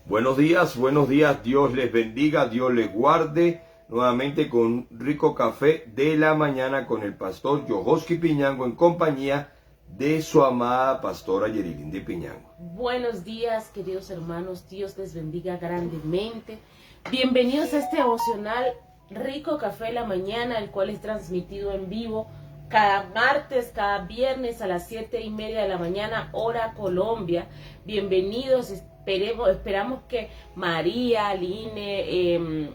Buenos días, Dios les bendiga, Dios les guarde. Nuevamente con un rico café de la mañana con el pastor Yohoski Piñango en compañía de su amada pastora Yerilinde Piñango. Buenos días, queridos hermanos, Dios les bendiga grandemente. Bienvenidos a este devocional Rico Café de la Mañana, el cual es transmitido en vivo cada martes, cada viernes a las 7:30 de la mañana, hora Colombia. Bienvenidos, esperamos que María, Aline,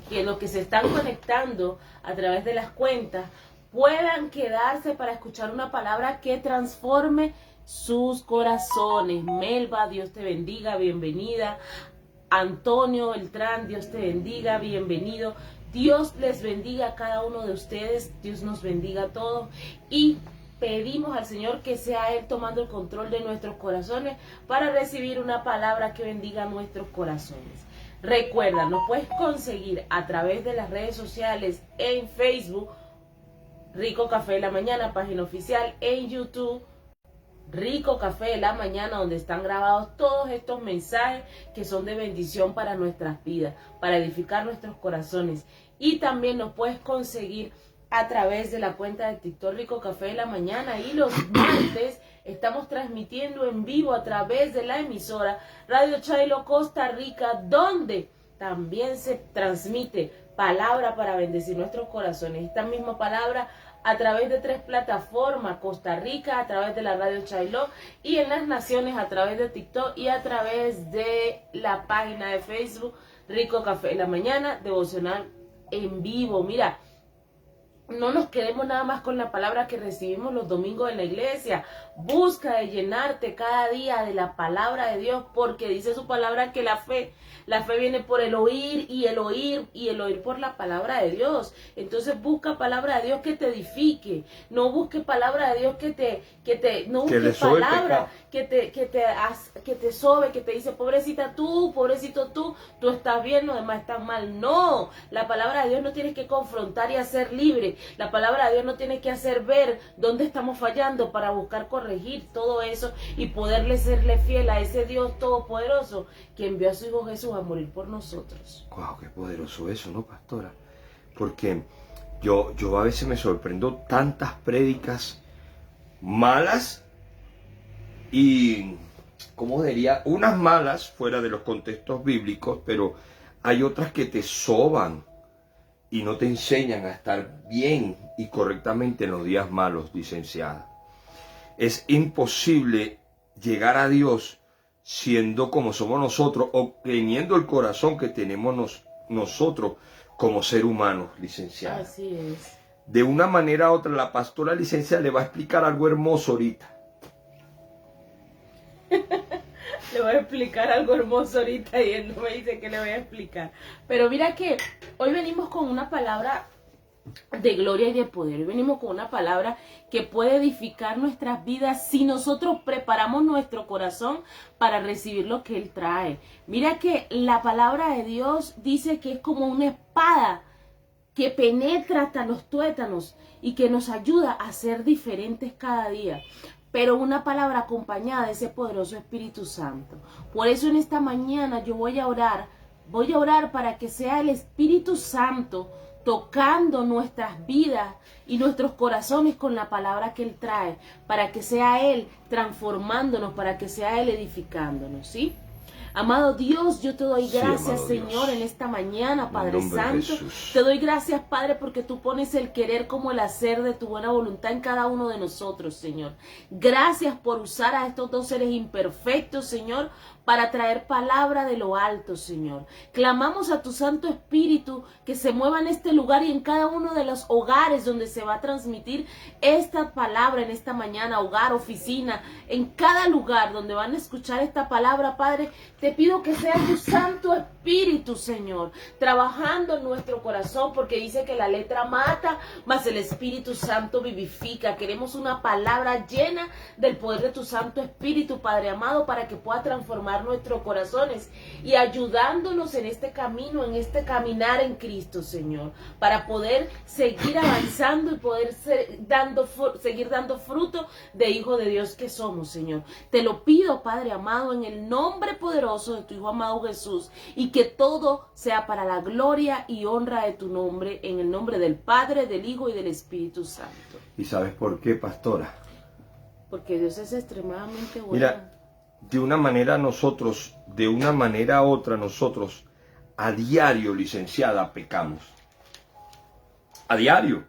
que los que se están conectando a través de las cuentas puedan quedarse para escuchar una palabra que transforme sus corazones. Melba, Dios te bendiga, bienvenida. Antonio Beltrán, Dios te bendiga, bienvenido. Dios les bendiga a cada uno de ustedes, Dios nos bendiga a todos y pedimos al Señor que sea Él tomando el control de nuestros corazones para recibir una palabra que bendiga nuestros corazones. Recuerda, nos puedes conseguir a través de las redes sociales en Facebook, Rico Café de la Mañana, página oficial, en YouTube, Rico Café de la Mañana, donde están grabados todos estos mensajes que son de bendición para nuestras vidas, para edificar nuestros corazones. Y también nos puedes conseguir a través de la cuenta de TikTok Rico Café de la Mañana. Y los martes estamos transmitiendo en vivo a través de la emisora Radio Chailo Costa Rica, donde también se transmite palabra para bendecir nuestros corazones. Esta misma palabra a través de 3 plataformas: Costa Rica, a través de la Radio Chailo, y en las naciones a través de TikTok y a través de la página de Facebook Rico Café de la Mañana, devocional en vivo. Mira, no nos quedemos nada más con la palabra que recibimos los domingos en la iglesia. Busca de llenarte cada día de la palabra de Dios, porque dice su palabra que la fe viene por el oír y el oír por la palabra de Dios. Entonces busca palabra de Dios que te edifique. No busque palabra de Dios no busque palabra que te sobe, que te dice pobrecita tú, pobrecito tú estás bien, los demás están mal. No, la palabra de Dios no tiene que confrontar y hacer libre. La palabra de Dios no tiene que hacer ver dónde estamos fallando para buscar corregir todo eso y poderle serle fiel a ese Dios todopoderoso que envió a su Hijo Jesús a morir por nosotros. Wow, qué poderoso eso, ¿no, pastora? Porque yo a veces me sorprendo tantas prédicas malas y, ¿cómo diría? Unas malas fuera de los contextos bíblicos, pero hay otras que te soban y no te enseñan a estar bien y correctamente en los días malos, licenciada. Es imposible llegar a Dios siendo como somos nosotros o teniendo el corazón que tenemos nosotros como ser humanos, licenciada. Así es. De una manera u otra, la pastora licenciada le va a explicar algo hermoso ahorita. Le voy a explicar algo hermoso ahorita y él no me dice que le voy a explicar. Pero mira que hoy venimos con una palabra de gloria y de poder. Hoy venimos con una palabra que puede edificar nuestras vidas si nosotros preparamos nuestro corazón para recibir lo que Él trae. Mira que la palabra de Dios dice que es como una espada que penetra hasta los tuétanos y que nos ayuda a ser diferentes cada día. Pero una palabra acompañada de ese poderoso Espíritu Santo. Por eso en esta mañana yo voy a orar para que sea el Espíritu Santo tocando nuestras vidas y nuestros corazones con la palabra que Él trae, para que sea Él transformándonos, para que sea Él edificándonos, ¿sí? Amado Dios, yo te doy gracias, Señor, en esta mañana, Padre Santo. Te doy gracias, Padre, porque tú pones el querer como el hacer de tu buena voluntad en cada uno de nosotros, Señor. Gracias por usar a estos dos seres imperfectos, Señor, para traer palabra de lo alto, Señor. Clamamos a tu Santo Espíritu que se mueva en este lugar y en cada uno de los hogares donde se va a transmitir esta palabra en esta mañana, hogar, oficina, en cada lugar donde van a escuchar esta palabra, Padre. Te pido que sea tu Santo Espíritu, Señor, trabajando en nuestro corazón, porque dice que la letra mata, mas el Espíritu Santo vivifica. Queremos una palabra llena del poder de tu Santo Espíritu, Padre amado, para que pueda transformar nuestros corazones y ayudándonos en este camino, en este caminar en Cristo, Señor, para poder seguir avanzando y poder seguir dando fruto de hijo de Dios que somos, Señor. Te lo pido, Padre amado, en el nombre poderoso poderoso de tu Hijo amado Jesús, y que todo sea para la gloria y honra de tu nombre, en el nombre del Padre, del Hijo y del Espíritu Santo. ¿Y sabes por qué, pastora? Porque Dios es extremadamente bueno. Mira, de una manera a otra nosotros, a diario, licenciada, pecamos. A diario.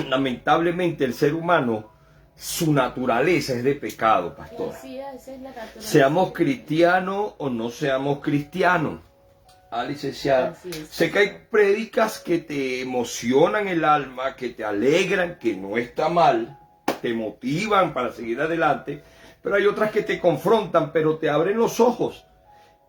Lamentablemente el ser humano, su naturaleza es de pecado, pastora. Esa es la naturaleza. Seamos cristianos o no seamos cristianos. Licenciada, sé que hay prédicas que te emocionan el alma, que te alegran, que no está mal, te motivan para seguir adelante, pero hay otras que te confrontan, pero te abren los ojos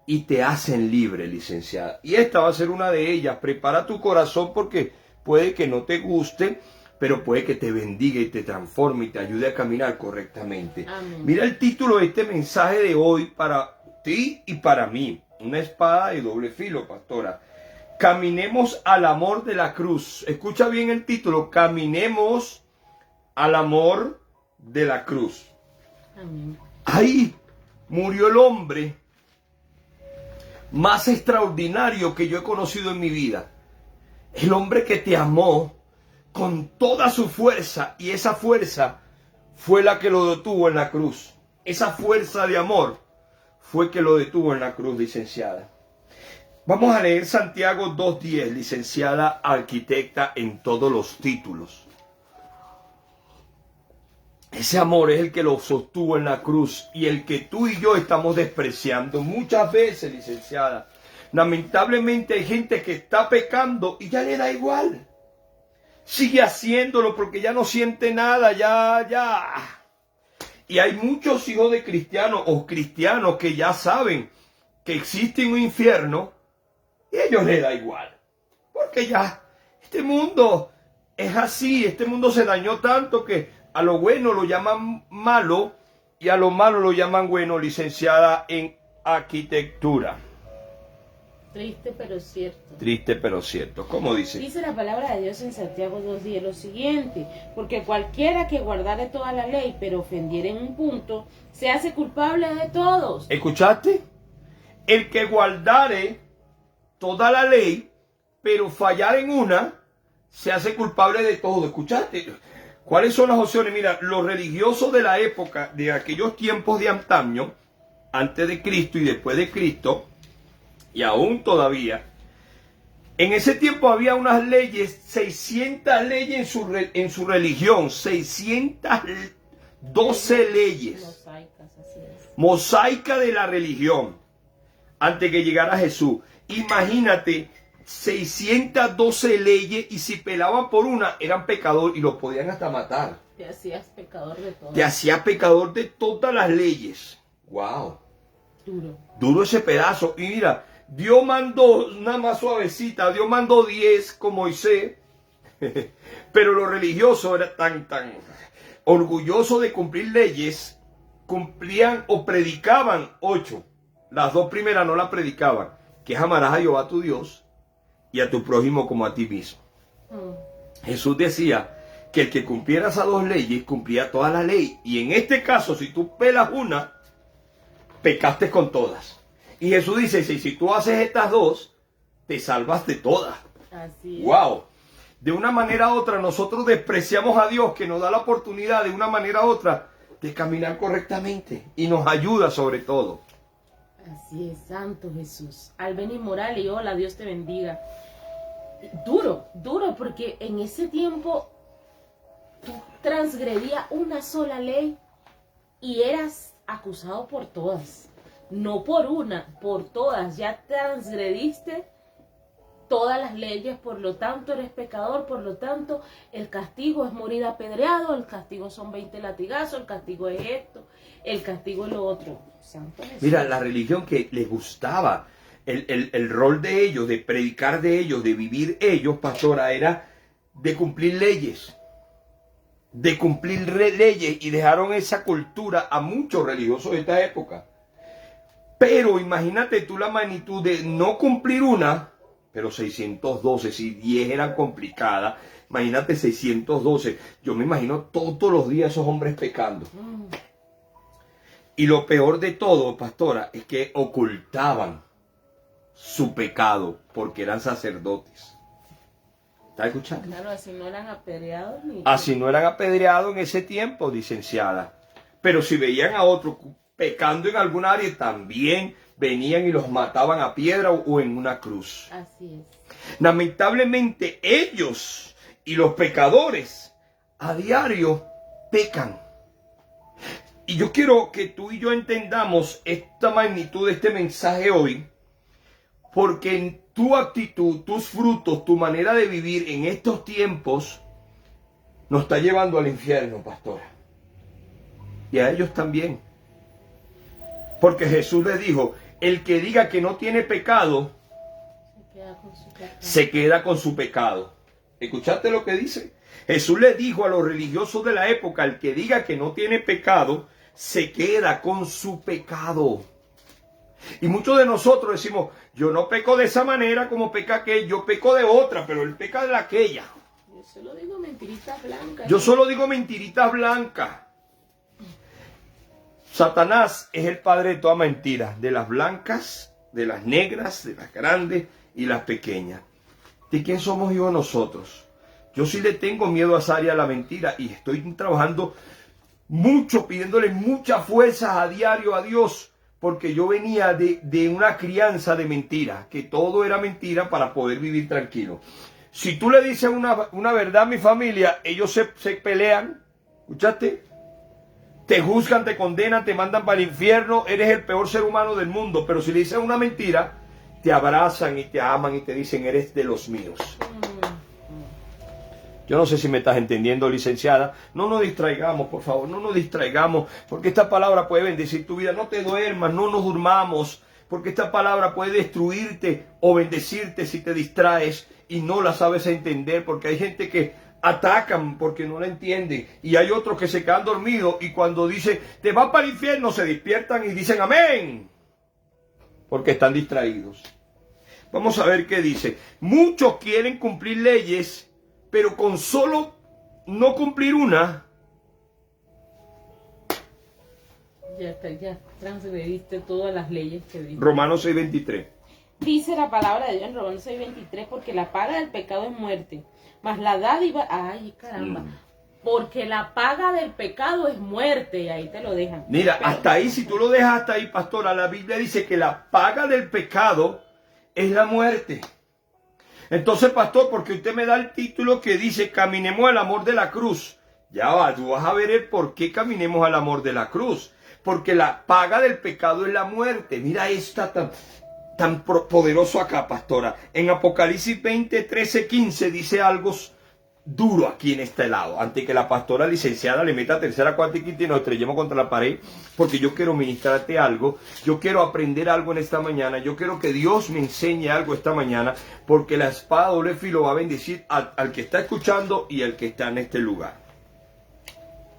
y te hacen libre, licenciada. Y esta va a ser una de ellas. Prepara tu corazón porque puede que no te guste, pero puede que te bendiga y te transforme y te ayude a caminar correctamente. Amén. Mira el título de este mensaje de hoy para ti y para mí. Una espada de doble filo, pastora. Caminemos al amor de la cruz. Escucha bien el título. Caminemos al amor de la cruz. Amén. Ahí murió el hombre más extraordinario que yo he conocido en mi vida. El hombre que te amó con toda su fuerza, y esa fuerza fue la que lo detuvo en la cruz. Esa fuerza de amor fue que lo detuvo en la cruz, licenciada. Vamos a leer Santiago 2:10, licenciada arquitecta en todos los títulos. Ese amor es el que lo sostuvo en la cruz y el que tú y yo estamos despreciando muchas veces, licenciada. Lamentablemente hay gente que está pecando y ya le da igual. Sigue haciéndolo porque ya no siente nada, ya. Y hay muchos hijos de cristianos o cristianos que ya saben que existe un infierno y a ellos les da igual. Porque ya este mundo es así, este mundo se dañó tanto que a lo bueno lo llaman malo y a lo malo lo llaman bueno, licenciada en arquitectura. Triste pero cierto. Triste pero cierto. ¿Cómo dice? Dice la palabra de Dios en Santiago 2:10 lo siguiente: porque cualquiera que guardare toda la ley pero ofendiere en un punto, se hace culpable de todos. ¿Escuchaste? El que guardare toda la ley pero fallar en una, se hace culpable de todo. ¿Escuchaste? ¿Cuáles son las opciones? Mira, los religiosos de la época, de aquellos tiempos de antaño, antes de Cristo y después de Cristo, y aún todavía, en ese tiempo había unas leyes, 600 leyes en su religión, 612 leyes. Mosaicas, así es. Mosaica de la religión, antes que llegara Jesús. Imagínate, 612 leyes, y si pelaban por una, eran pecadores y los podían hasta matar. Te hacías pecador de todo. Te hacías pecador de todas las leyes. ¡Wow! Duro ese pedazo. Y mira, Dios mandó una más suavecita. Dios mandó 10 con Moisés. Pero los religiosos eran tan orgullosos de cumplir leyes. Cumplían o predicaban 8. Las 2 primeras no las predicaban. Que amarás a Jehová tu Dios y a tu prójimo como a ti mismo. Jesús decía que el que cumpliera esas 2 leyes cumplía toda la ley. Y en este caso, si tú pelas una, pecaste con todas. Y Jesús dice, si tú haces estas 2, te salvas de todas. Así es. ¡Wow! De una manera u otra, nosotros despreciamos a Dios, que nos da la oportunidad de una manera u otra de caminar correctamente. Y nos ayuda sobre todo. Así es, Santo Jesús. Albeni Moral y hola, Dios te bendiga. Duro, porque en ese tiempo tú transgredías una sola ley y eras acusado por todas. No por una, por todas. Ya transgrediste todas las leyes, por lo tanto eres pecador, por lo tanto el castigo es morir apedreado, el castigo son 20 latigazos, el castigo es esto, el castigo es lo otro. Santo Jesús. Mira, la religión que les gustaba, el rol de ellos, de predicar de ellos, de vivir ellos, pastora, era de cumplir leyes. De cumplir leyes, y dejaron esa cultura a muchos religiosos de esta época. Pero imagínate tú la magnitud de no cumplir una, pero 612, si 10 eran complicadas, imagínate 612. Yo me imagino todos los días esos hombres pecando. Y lo peor de todo, pastora, es que ocultaban su pecado porque eran sacerdotes. ¿Está escuchando? Claro, así no eran apedreados ni... Así no eran apedreados en ese tiempo, licenciada. Pero si veían a otro pecando en algún área, también venían y los mataban a piedra o en una cruz. Así es. Lamentablemente ellos y los pecadores a diario pecan. Y yo quiero que tú y yo entendamos esta magnitud de este mensaje hoy, porque en tu actitud, tus frutos, tu manera de vivir en estos tiempos nos está llevando al infierno, pastora. Y a ellos también. Porque Jesús les dijo, el que diga que no tiene pecado, se queda con su pecado. ¿Escuchaste lo que dice? Jesús le dijo a los religiosos de la época, el que diga que no tiene pecado, se queda con su pecado. Y muchos de nosotros decimos, yo no peco de esa manera como peca aquel, yo peco de otra, pero él peca de la aquella. Yo solo digo mentiritas blancas. Yo solo digo mentiritas blancas. Satanás es el padre de toda mentira, de las blancas, de las negras, de las grandes y las pequeñas. ¿De quién somos hijos nosotros? Yo sí le tengo miedo a esa área de la mentira y estoy trabajando mucho, pidiéndole muchas fuerzas a diario a Dios, porque yo venía de una crianza de mentira, que todo era mentira para poder vivir tranquilo. Si tú le dices una verdad a mi familia, ellos se pelean, ¿escuchaste? Te juzgan, te condenan, te mandan para el infierno, eres el peor ser humano del mundo. Pero si le dices una mentira, te abrazan y te aman y te dicen, eres de los míos. Yo no sé si me estás entendiendo, licenciada. No nos distraigamos, por favor, no nos distraigamos, porque esta palabra puede bendecir tu vida. No te duermas, no nos durmamos, porque esta palabra puede destruirte o bendecirte si te distraes y no la sabes entender, porque hay gente que atacan porque no la entienden y hay otros que se quedan dormidos y cuando dice te vas para el infierno se despiertan y dicen amén, porque están distraídos. Vamos a ver qué dice. Muchos quieren cumplir leyes, pero con solo no cumplir una, ya transgrediste todas las leyes que dijo. Romanos 6:23. Dice la palabra de Dios en Romanos 6:23, porque la paga del pecado es muerte, mas la dádiva, ay caramba, porque la paga del pecado es muerte, y ahí te lo dejan. Mira, hasta ahí, si tú lo dejas hasta ahí, pastora, la Biblia dice que la paga del pecado es la muerte. Entonces, pastor, porque usted me da el título que dice caminemos al amor de la cruz. Ya va, tú vas a ver el por qué caminemos al amor de la cruz. Porque la paga del pecado es la muerte. Mira, está tan poderoso acá, pastora. En Apocalipsis 20, 13, 15 dice algo duro aquí en este lado. Antes que la pastora licenciada le meta tercera, cuarta y quinta y nos estrellemos contra la pared, porque yo quiero ministrarte algo, yo quiero aprender algo en esta mañana, yo quiero que Dios me enseñe algo esta mañana, porque la espada doble filo va a bendecir al que está escuchando y al que está en este lugar.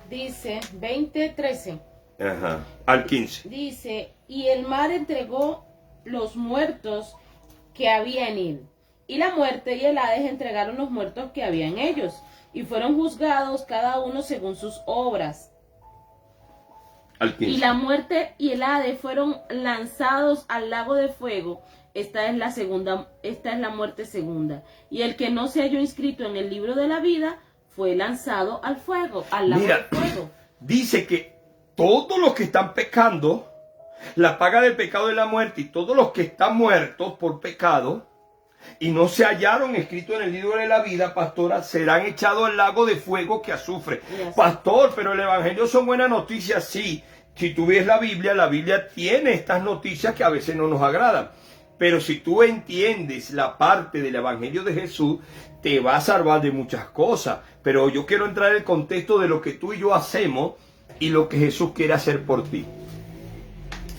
Dice 20, 13. Ajá, al 15. Dice, y el mar entregó los muertos que había en él, y la muerte y el Hades entregaron los muertos que había en ellos, y fueron juzgados cada uno según sus obras. Al 15. Y la muerte y el Hades fueron lanzados al lago de fuego. Esta es la muerte segunda. Y el que no se halló inscrito en el libro de la vida fue lanzado al fuego, al lago de fuego. Dice que todos los que están pecando, la paga del pecado es la muerte, y todos los que están muertos por pecado y no se hallaron escritos en el libro de la vida, pastora, serán echados al lago de fuego que azufre. Pastor, pero el evangelio son buenas noticias, sí. Si tú ves la Biblia tiene estas noticias que a veces no nos agradan. Pero si tú entiendes la parte del evangelio de Jesús, te va a salvar de muchas cosas. Pero yo quiero entrar en el contexto de lo que tú y yo hacemos y lo que Jesús quiere hacer por ti.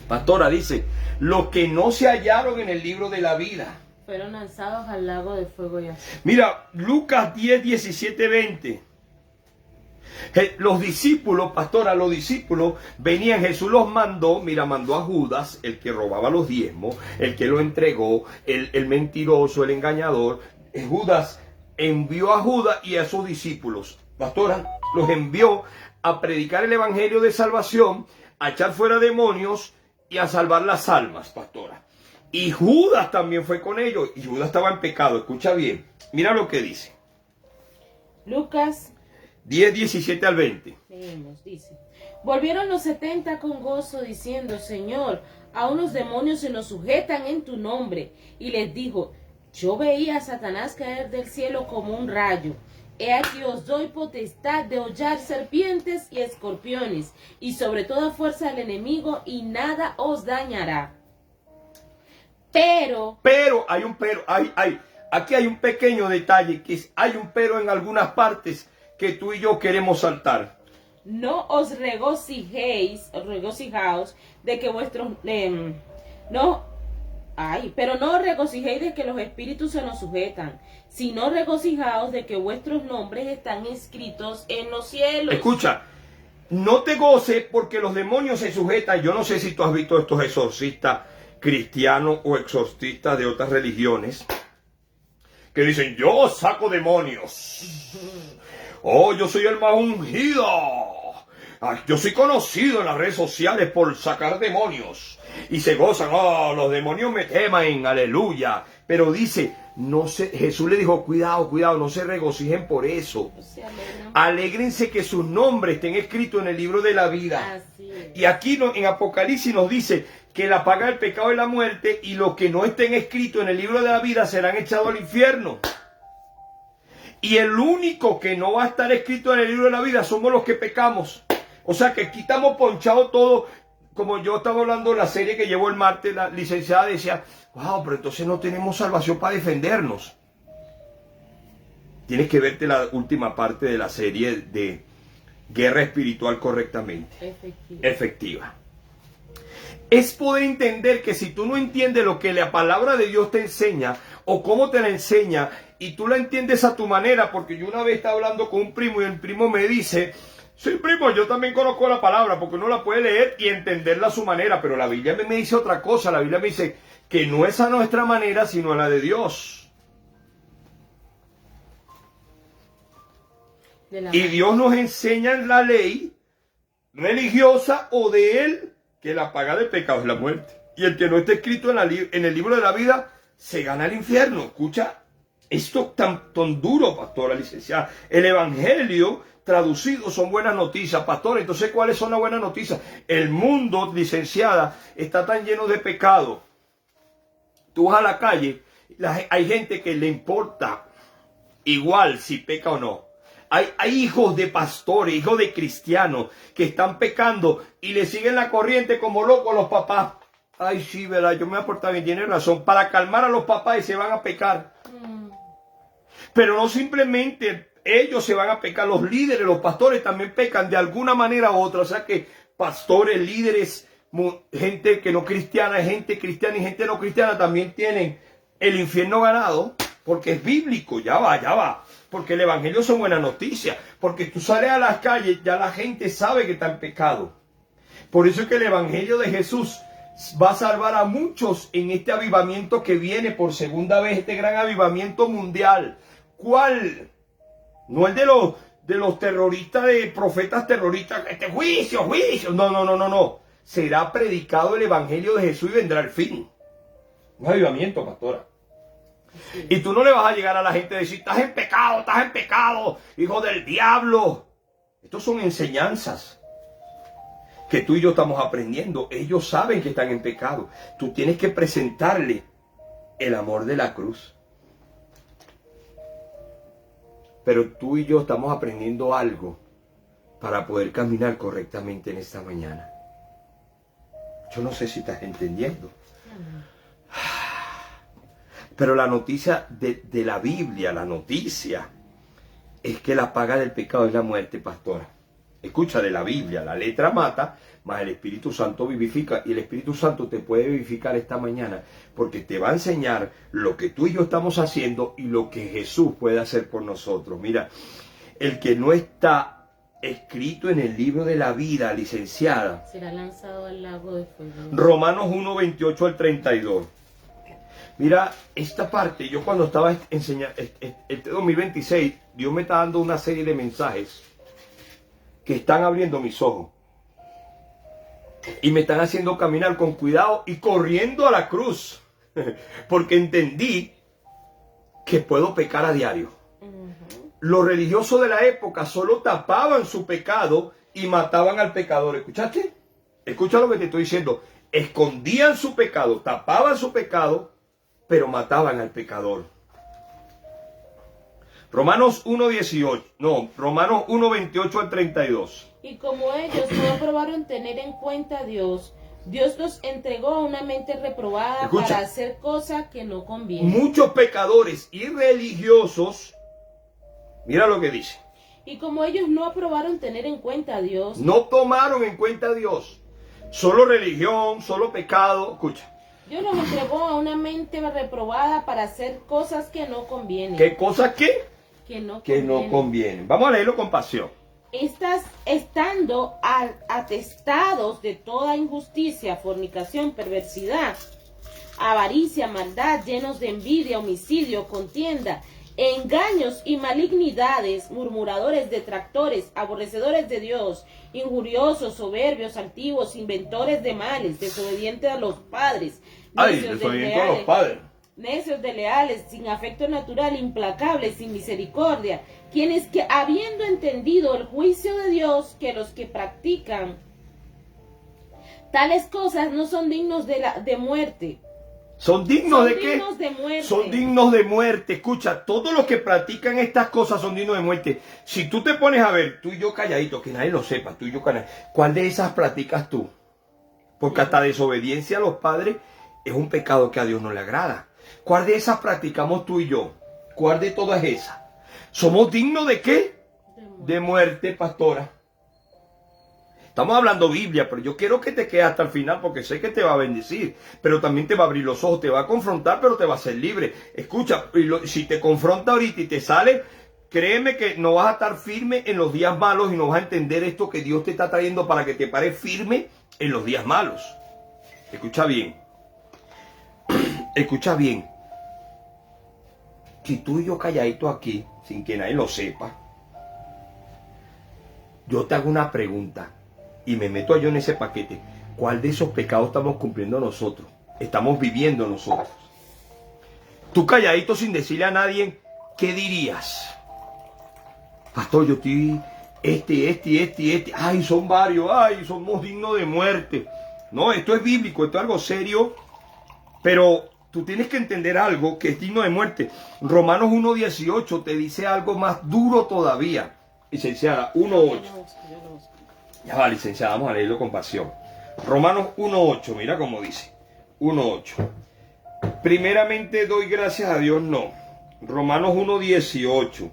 Pastora dice, los que no se hallaron en el libro de la vida fueron lanzados al lago de fuego y azufre. Mira, Lucas 10, 17, 20. Los discípulos, pastora, los discípulos venían, Jesús los mandó, mandó a Judas, el que robaba los diezmos, el que lo entregó, el mentiroso, el engañador. Judas envió a Judas y a sus discípulos, pastora, los envió a predicar el evangelio de salvación a echar fuera demonios y a salvar las almas, pastora. Y Judas también fue con ellos, y Judas estaba en pecado. Escucha bien, mira lo que dice. Lucas 10, 17 al 20. leemos, dice: Volvieron los 70 con gozo, diciendo: Señor, a unos demonios se nos sujetan en tu nombre. Y les dijo: Yo veía a Satanás caer del cielo como un rayo. He aquí os doy potestad de hollar serpientes y escorpiones, y sobre toda fuerza del enemigo, y nada os dañará. Pero hay un pero, aquí hay un pequeño detalle, hay un pero en algunas partes que tú y yo queremos saltar. no os regocijaos de que vuestros pero no os regocijéis de que los espíritus se nos sujetan, sino regocijaos de que vuestros nombres están escritos en los cielos. Escucha, no te goces porque los demonios se sujetan. Yo no sé si tú has visto estos exorcistas cristianos o exorcistas de otras religiones que dicen: yo saco demonios. Oh, yo soy el más ungido. Yo soy conocido en las redes sociales por sacar demonios. Y se gozan: oh, los demonios me temen, aleluya. Pero dice, no se, Jesús le dijo: cuidado, no se regocijen por eso. Alégrense que sus nombres estén escritos en el libro de la vida. Y aquí en Apocalipsis nos dice que la paga del pecado es la muerte, y los que no estén escritos en el libro de la vida serán echados al infierno. Y el único que no va a estar escrito en el libro de la vida somos los que pecamos. O sea que aquí estamos ponchados todos. Como yo estaba hablando de la serie que llevó el martes, la licenciada decía: wow, pero entonces no tenemos salvación para defendernos. Tienes que verte la última parte de la serie de Guerra Espiritual Correctamente Efectiva. Es poder entender que si tú no entiendes lo que la palabra de Dios te enseña, o cómo te la enseña, y tú la entiendes a tu manera, porque yo una vez estaba hablando con un primo y el primo me dice: sí, primo, yo también conozco la palabra, porque uno la puede leer y entenderla a su manera, pero la Biblia me dice otra cosa. La Biblia me dice que no es a nuestra manera, sino a la de Dios. Y Dios nos enseña en la ley religiosa o de Él que la paga del pecado es la muerte. Y el que no esté escrito en el libro de la vida se gana el infierno. Escucha esto tan duro, pastora, licenciada. El evangelio traducido son buenas noticias, pastor. Entonces, ¿cuáles son las buenas noticias? El mundo, licenciada, está tan lleno de pecado. Tú vas a la calle, hay gente que le importa igual si peca o no. Hay hijos de pastores, hijos de cristianos que están pecando y le siguen la corriente como locos a los papás. Ay, sí, verdad, yo me voy a portar bien, tiene razón, para calmar a los papás, y se van a pecar. Pero no simplemente ellos se van a pecar, los líderes, los pastores también pecan de alguna manera u otra. O sea que pastores, líderes, gente que no cristiana, gente cristiana y gente no cristiana también tienen el infierno ganado, porque es bíblico. Ya va. Porque el evangelio son buenas noticias. Porque tú sales a las calles, ya la gente sabe que está en pecado. Por eso es que el evangelio de Jesús va a salvar a muchos en este avivamiento que viene por segunda vez, este gran avivamiento mundial. ¿Cuál? No el de los terroristas, de profetas terroristas, juicio. No. Será predicado el evangelio de Jesús y vendrá el fin. Un avivamiento, pastora. Sí. Y tú no le vas a llegar a la gente a decir: estás en pecado, hijo del diablo. Estos son enseñanzas que tú y yo estamos aprendiendo. Ellos saben que están en pecado. Tú tienes que presentarle el amor de la cruz. Pero tú y yo estamos aprendiendo algo para poder caminar correctamente en esta mañana. Yo no sé si estás entendiendo. Pero la noticia de la Biblia, la noticia, es que la paga del pecado es la muerte, pastora. Escucha, de la Biblia, la letra mata, mas el Espíritu Santo vivifica. Y el Espíritu Santo te puede vivificar esta mañana, porque te va a enseñar lo que tú y yo estamos haciendo y lo que Jesús puede hacer por nosotros. Mira, el que no está escrito en el libro de la vida, licenciada, será lanzado al lago de fuego. Romanos 1, 28 al 32. Mira, esta parte, yo cuando estaba enseñando, este 2026, Dios me está dando una serie de mensajes que están abriendo mis ojos. Y me están haciendo caminar con cuidado y corriendo a la cruz. Porque entendí que puedo pecar a diario. Los religiosos de la época solo tapaban su pecado y mataban al pecador. ¿Escuchaste? Escucha lo que te estoy diciendo. Escondían su pecado, tapaban su pecado, pero mataban al pecador. Romanos 1:28 al 32. Y como ellos no aprobaron tener en cuenta a Dios, Dios los entregó a una mente reprobada. Escucha. Para hacer cosas que no convienen. Muchos pecadores y religiosos, mira lo que dice, Y como ellos no aprobaron tener en cuenta a Dios, no tomaron en cuenta a Dios. Solo religión, solo pecado. Escucha. Dios los entregó a una mente reprobada para hacer cosas que no convienen. ¿Qué cosas qué? Que no Que no convienen. convienen. Vamos a leerlo con pasión. Estando atestados de toda injusticia, fornicación, perversidad, avaricia, maldad, llenos de envidia, homicidio, contienda, engaños y malignidades, murmuradores, detractores, aborrecedores de Dios, injuriosos, soberbios, altivos, inventores de males, desobedientes a los padres, Desobedientes a los padres. necios, desleales, sin afecto natural, implacables, sin misericordia, quienes que habiendo entendido el juicio de Dios, que los que practican tales cosas no son dignos de muerte. ¿Son dignos de qué? Dignos de muerte. Son dignos de muerte. Escucha, todos los que practican estas cosas son dignos de muerte. Si tú te pones a ver, tú y yo calladitos, que nadie lo sepa, tú y yo calladitos, ¿cuál de esas practicas tú? Porque hasta desobediencia a los padres es un pecado que a Dios no le agrada. ¿Cuál de esas practicamos tú y yo? ¿Cuál de todas esas? ¿Somos dignos de qué? De muerte, pastora. Estamos hablando Biblia, pero yo quiero que te quedes hasta el final porque sé que te va a bendecir, pero también te va a abrir los ojos, te va a confrontar, pero te va a hacer libre. Escucha, si te confronta ahorita y te sale, créeme que no vas a estar firme en los días malos y no vas a entender esto que Dios te está trayendo para que te pares firme en los días malos. Escucha bien. Escucha bien. Si tú y yo calladito aquí, sin que nadie lo sepa, yo te hago una pregunta. Y me meto yo en ese paquete. ¿Cuál de esos pecados estamos cumpliendo nosotros? Estamos viviendo nosotros. Tú calladito sin decirle a nadie, ¿qué dirías? Pastor, yo estoy este. Ay, son varios. Ay, somos dignos de muerte. No, esto es bíblico, esto es algo serio. Pero tú tienes que entender algo que es digno de muerte. Romanos 1:18 te dice algo más duro todavía. Licenciada, 1:8. Ya va, licenciada, vamos a leerlo con pasión. Romanos 1:8, mira cómo dice. 1:8. Primeramente doy gracias a Dios, no. Romanos 1:18.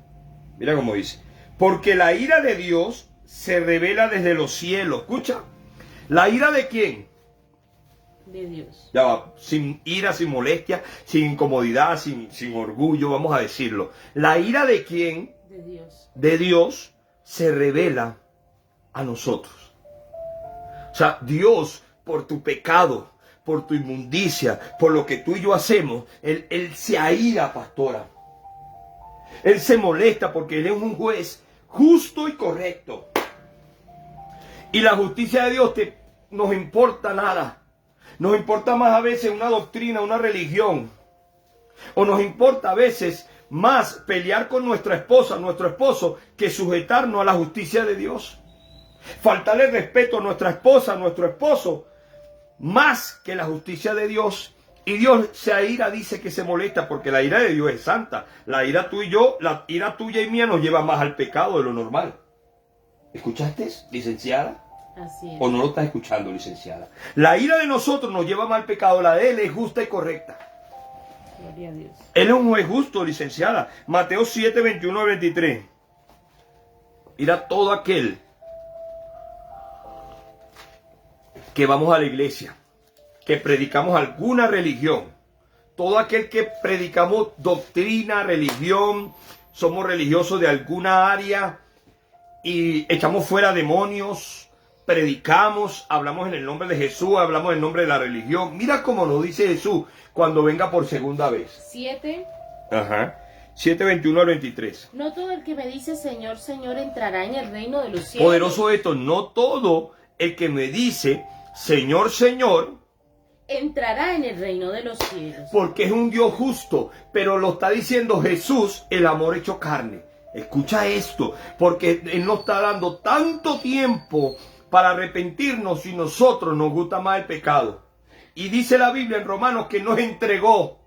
Mira cómo dice. Porque la ira de Dios se revela desde los cielos. Escucha. ¿La ira de quién? De Dios. Ya va, sin ira, sin molestia, sin incomodidad, sin orgullo, vamos a decirlo. ¿La ira de quién? De Dios. De Dios se revela a nosotros. O sea, Dios, por tu pecado, por tu inmundicia, por lo que tú y yo hacemos, Él se aira, pastora. Él se molesta porque Él es un juez justo y correcto. Y la justicia de Dios nos importa nada. Nos importa más a veces una doctrina, una religión. O nos importa a veces más pelear con nuestra esposa, nuestro esposo, que sujetarnos a la justicia de Dios. Faltarle respeto a nuestra esposa, a nuestro esposo, más que la justicia de Dios. Y Dios se aira, dice que se molesta, porque la ira de Dios es santa. La ira tuya y mía nos lleva más al pecado de lo normal. ¿Escuchaste, licenciada? Así es. ¿O no lo estás escuchando, licenciada? La ira de nosotros nos lleva más al pecado, la de Él es justa y correcta. Gloria a Dios. Él es un juez justo, licenciada. Mateo 7:21-23. Mira todo aquel que vamos a la iglesia, que predicamos alguna religión, todo aquel que predicamos doctrina, religión, somos religiosos de alguna área y echamos fuera demonios, predicamos, hablamos en el nombre de Jesús, hablamos en el nombre de la religión. Mira cómo nos dice Jesús cuando venga por segunda vez. 7. 7:21-23. No todo el que me dice Señor, Señor entrará en el reino de los cielos. Poderoso esto, no todo el que me dice Señor, Señor, entrará en el reino de los cielos. porque es un Dios justo, pero lo está diciendo Jesús, el amor hecho carne. Escucha esto, porque Él nos está dando tanto tiempo para arrepentirnos si nosotros nos gusta más el pecado. Y dice la Biblia en Romanos que nos entregó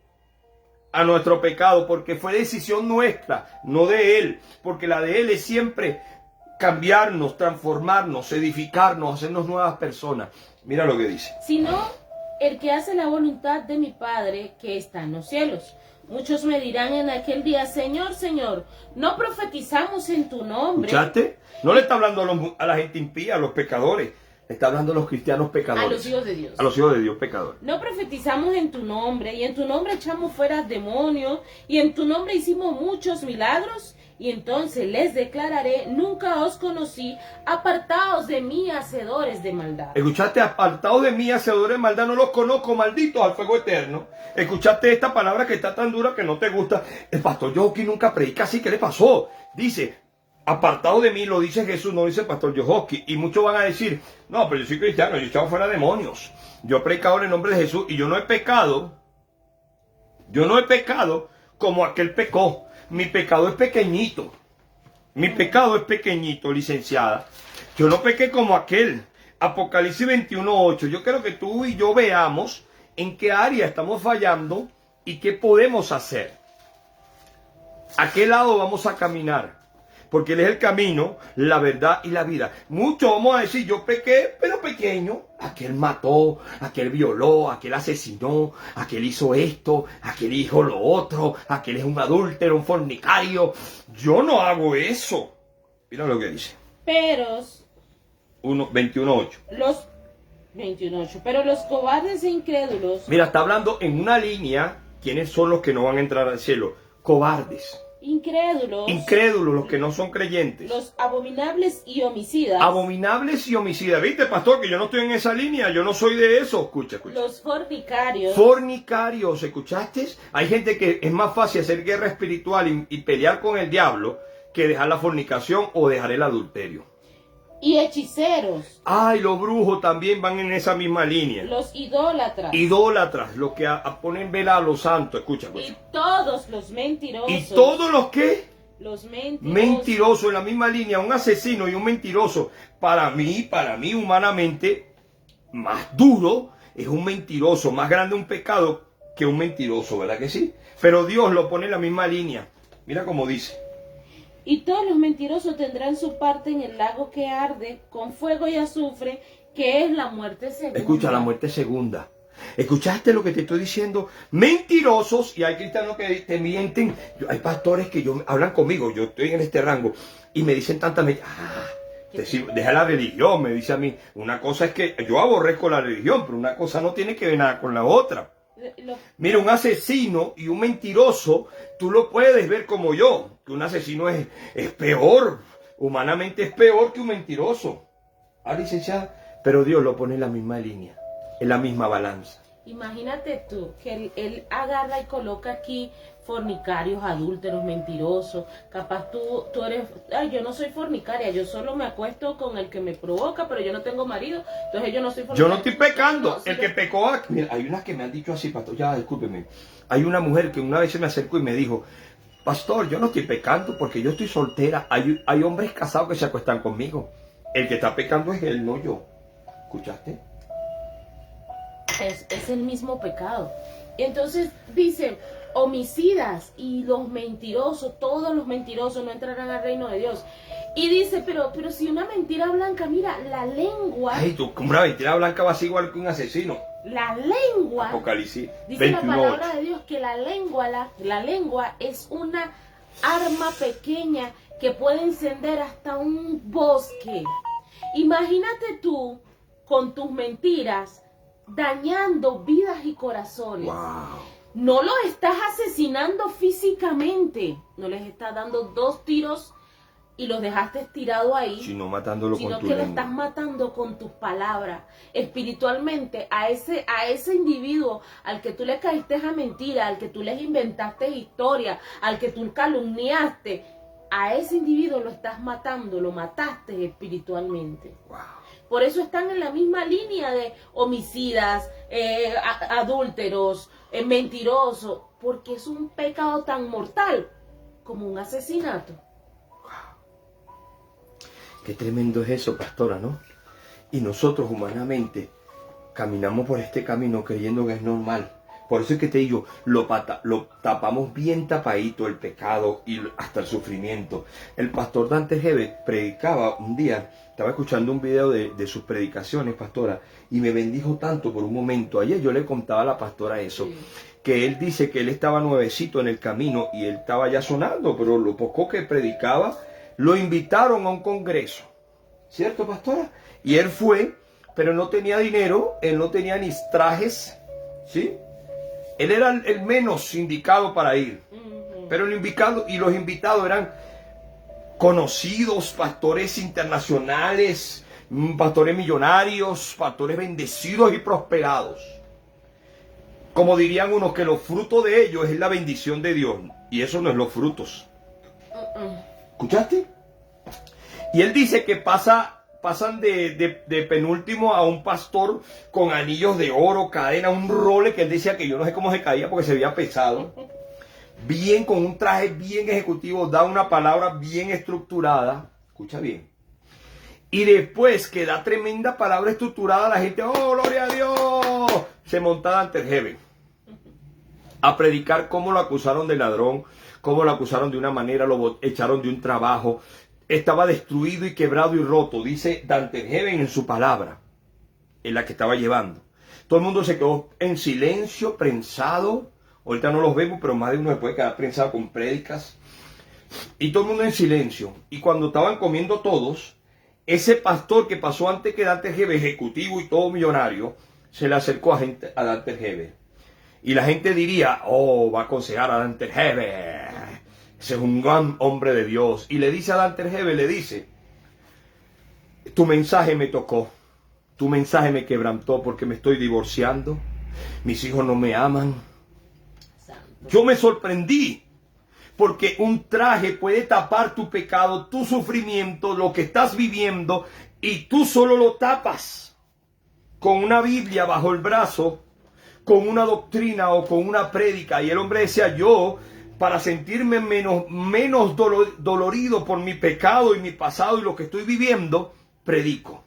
a nuestro pecado, porque fue decisión nuestra, no de Él, porque la de Él es siempre cambiarnos, transformarnos, edificarnos, hacernos nuevas personas. Mira lo que dice. Sino el que hace la voluntad de mi Padre que está en los cielos. Muchos me dirán en aquel día, Señor, Señor, ¿no profetizamos en tu nombre? ¿Escuchaste? No le está hablando a la gente impía, a los pecadores. Le está hablando a los cristianos pecadores. A los hijos de Dios. A los hijos de Dios pecadores. No profetizamos en tu nombre, y en tu nombre echamos fuera demonios, y en tu nombre hicimos muchos milagros. Y entonces les declararé, nunca os conocí, apartaos de mí, hacedores de maldad. Escuchaste, apartados de mí, hacedores de maldad, no los conozco, malditos al fuego eterno. Escuchaste esta palabra que está tan dura que no te gusta. El pastor Yohoki nunca predica así, ¿qué le pasó? Dice, apartado de mí, lo dice Jesús, no dice el pastor Yohoki. Y muchos van a decir, no, pero yo soy cristiano, yo he echado fuera demonios. Yo he predicado en el nombre de Jesús y yo no he pecado como aquel pecó. Mi pecado es pequeñito. Mi pecado es pequeñito, licenciada. Yo no pequé como aquel. Apocalipsis 21:8. Yo quiero que tú y yo veamos en qué área estamos fallando y qué podemos hacer. ¿A qué lado vamos a caminar? Porque Él es el camino, la verdad y la vida. Muchos vamos a decir, yo pequé, pero pequeño. Aquel mató, aquel violó, aquel asesinó, aquel hizo esto, aquel hizo lo otro, aquel es un adúltero, un fornicario. Yo no hago eso. Mira lo que dice. Pero 21:8. los 21:8. Pero los cobardes e incrédulos. Mira, está hablando en una línea. ¿Quiénes son los que no van a entrar al cielo? Cobardes. Incrédulos, los que no son creyentes. Los abominables y homicidas. Abominables y homicidas. ¿Viste, pastor, que yo no estoy en esa línea? Yo no soy de eso. Escucha. Los fornicarios. Fornicarios, ¿escuchaste? Hay gente que es más fácil hacer guerra espiritual y pelear con el diablo que dejar la fornicación o dejar el adulterio. Y hechiceros. Ay, los brujos también van en esa misma línea. Los idólatras. Idólatras, los que ponen vela a los santos. Escucha. Y todos los mentirosos. ¿Y todos los qué? Los mentirosos. Mentirosos, en la misma línea, un asesino y un mentiroso. Para mí, humanamente, más duro es un mentiroso, más grande un pecado que un mentiroso, ¿verdad que sí? Pero Dios lo pone en la misma línea. Mira cómo dice. Y todos los mentirosos tendrán su parte en el lago que arde con fuego y azufre, que es la muerte segunda. Escucha, la muerte segunda. ¿Escuchaste lo que te estoy diciendo? Mentirosos, y hay cristianos que te mienten. Hay pastores que hablan conmigo, yo estoy en este rango, y me dicen tantas mentiras. Deja la religión, me dice a mí. Una cosa es que yo aborrezco la religión, pero una cosa no tiene que ver nada con la otra. Mira, un asesino y un mentiroso, tú lo puedes ver como yo, que un asesino es peor, humanamente es peor que un mentiroso. Licenciada, pero Dios lo pone en la misma línea, en la misma balanza. Imagínate tú, que él agarra y coloca aquí fornicarios, adúlteros, mentirosos. Capaz tú eres, yo no soy fornicaria, yo solo me acuesto con el que me provoca, pero yo no tengo marido, entonces yo no soy fornicaria. Yo no estoy pecando, No, el que pecó aquí. Mira, hay unas que me han dicho así, pastor, ya discúlpeme. Hay una mujer que una vez se me acercó y me dijo, pastor, yo no estoy pecando porque yo estoy soltera. Hay hombres casados que se acuestan conmigo. El que está pecando es él, no yo. ¿Escuchaste? Es el mismo pecado. Entonces dice, homicidas y los mentirosos, todos los mentirosos no entrarán al reino de Dios. Y dice, pero si una mentira blanca, mira, la lengua. Ay, tú, como una mentira blanca va a ser igual que un asesino. La lengua. Apocalipsis. Dice la palabra de Dios que la lengua es una arma pequeña que puede encender hasta un bosque. Imagínate tú con tus mentiras dañando vidas y corazones. Wow. No los estás asesinando físicamente, no les estás dando 2 tiros y los dejaste tirado ahí, sino matándolo sino con tu que lo lengua. estás matando con tus palabras. Espiritualmente, a ese individuo al que tú le caíste a mentira, al que tú les inventaste historia, al que tú calumniaste, a ese individuo lo estás matando, lo mataste espiritualmente. Wow. Por eso están en la misma línea de homicidas, adúlteros, mentirosos, porque es un pecado tan mortal como un asesinato. Qué tremendo es eso, pastora, ¿no? Y nosotros humanamente caminamos por este camino creyendo que es normal. Por eso es que te digo, lo tapamos bien tapadito el pecado y hasta el sufrimiento. El pastor Dante Gebel predicaba un día, estaba escuchando un video de sus predicaciones, pastora, y me bendijo tanto por un momento. Ayer yo le contaba a la pastora eso, sí, que él dice que él estaba nuevecito en el camino y él estaba ya sonando, pero lo poco que predicaba, lo invitaron a un congreso. ¿Cierto, pastora? Y él fue, pero no tenía dinero, él no tenía ni trajes, ¿sí? Él era el menos indicado para ir. Pero los invitados eran conocidos, pastores internacionales, pastores millonarios, pastores bendecidos y prosperados. Como dirían unos, que los frutos de ellos es la bendición de Dios. Y eso no es los frutos. ¿Escuchaste? Y él dice que pasan de penúltimo a un pastor con anillos de oro, cadena, un role que él decía que yo no sé cómo se caía porque se veía pesado. Bien, con un traje bien ejecutivo, da una palabra bien estructurada. Escucha bien. Y después que da tremenda palabra estructurada, la gente, ¡oh, gloria a Dios! Se monta Dante Gebel a predicar cómo lo acusaron de ladrón, cómo lo acusaron de una manera, lo echaron de un trabajo. Estaba destruido y quebrado y roto, dice Dante Gebel en su palabra, en la que estaba llevando. Todo el mundo se quedó en silencio, prensado. Ahorita no los vemos, pero más de uno se puede quedar prensado con prédicas. Y todo el mundo en silencio. Y cuando estaban comiendo todos, ese pastor que pasó antes que Dante Gebel, ejecutivo y todo millonario, se le acercó a Dante Gebel. Y la gente diría, oh, va a aconsejar a Dante Gebel. Ese es un gran hombre de Dios. Y le dice a Dante Gebel, le dice, tu mensaje me tocó, tu mensaje me quebrantó porque me estoy divorciando, mis hijos no me aman. Yo me sorprendí porque un traje puede tapar tu pecado, tu sufrimiento, lo que estás viviendo, y tú solo lo tapas con una Biblia bajo el brazo, con una doctrina o con una prédica. Y el hombre decía, yo, para sentirme menos dolorido por mi pecado y mi pasado y lo que estoy viviendo, predico.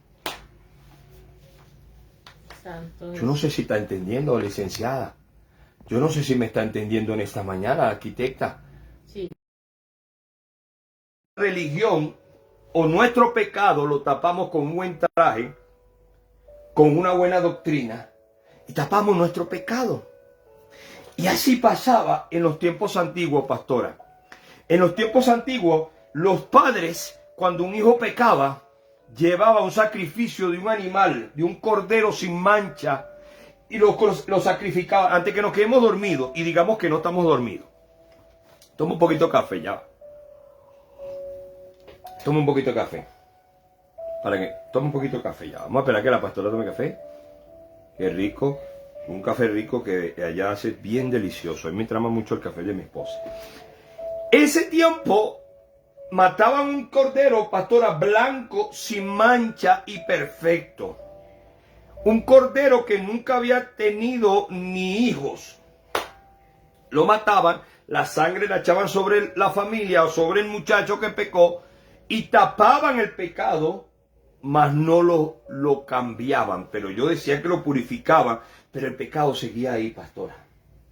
Santo. Yo no sé si está entendiendo, licenciada. Yo no sé si me está entendiendo en esta mañana, arquitecta. Sí. Religión o nuestro pecado lo tapamos con un buen traje, con una buena doctrina, y tapamos nuestro pecado. Y así pasaba en los tiempos antiguos, pastora. En los tiempos antiguos, los padres, cuando un hijo pecaba, llevaba un sacrificio de un animal, de un cordero sin mancha, y lo sacrificaba antes que nos quedemos dormidos y digamos que no estamos dormidos. Toma un poquito de café, ya. Toma un poquito de café. Toma un poquito de café, ya. Vamos a esperar que la pastora tome café. Qué rico. Un café rico que allá hace bien delicioso. A mí me trama mucho el café de mi esposa. Ese tiempo mataban un cordero, pastora, blanco, sin mancha y perfecto. Un cordero que nunca había tenido ni hijos. Lo mataban, la sangre la echaban sobre la familia o sobre el muchacho que pecó y tapaban el pecado, mas no lo cambiaban. Pero yo decía que lo purificaban, pero el pecado seguía ahí, pastora.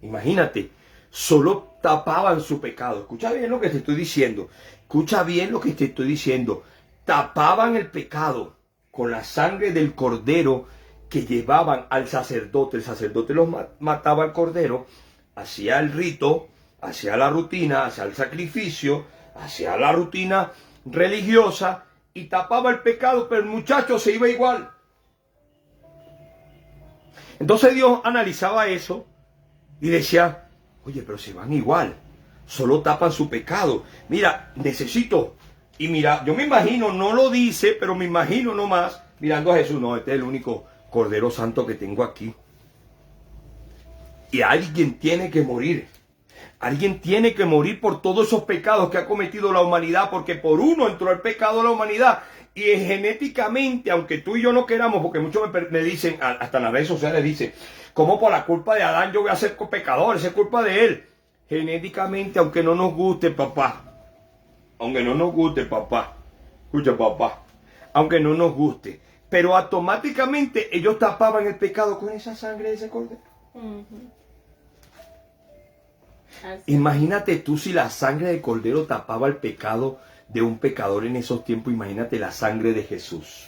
Imagínate, solo tapaban su pecado. Escucha bien lo que te estoy diciendo. Escucha bien lo que te estoy diciendo. Tapaban el pecado con la sangre del cordero que llevaban al sacerdote. El sacerdote los mataba al cordero, hacía el rito, hacía la rutina, hacía el sacrificio, hacía la rutina religiosa y tapaba el pecado, pero el muchacho se iba igual. Entonces Dios analizaba eso y decía, oye, pero se van igual, solo tapan su pecado. Mira, necesito, y mira, yo me imagino, no lo dice, pero me imagino nomás, mirando a Jesús, no, este es el único Cordero Santo que tengo aquí. Y alguien tiene que morir. Alguien tiene que morir por todos esos pecados que ha cometido la humanidad, porque por uno entró el pecado a la humanidad Y genéticamente, aunque tú y yo no queramos, porque muchos me dicen, hasta en las redes sociales dicen, ¿cómo por la culpa de Adán yo voy a ser pecador? Esa es culpa de él. Genéticamente, aunque no nos guste, papá. Aunque no nos guste, papá. Escucha, papá. Aunque no nos guste. Pero automáticamente ellos tapaban el pecado con esa sangre de ese cordero. Imagínate tú si la sangre de cordero tapaba el pecado de un pecador en esos tiempos. Imagínate la sangre de Jesús.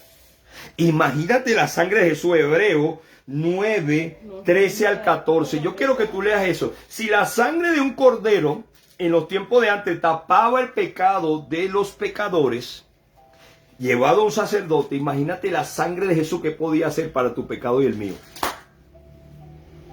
Imagínate la sangre de Jesús. Hebreo 9, 13 al 14. Yo quiero que tú leas eso. Si la sangre de un cordero en los tiempos de antes tapaba el pecado de los pecadores, llevado a un sacerdote, imagínate la sangre de Jesús que podía hacer para tu pecado y el mío.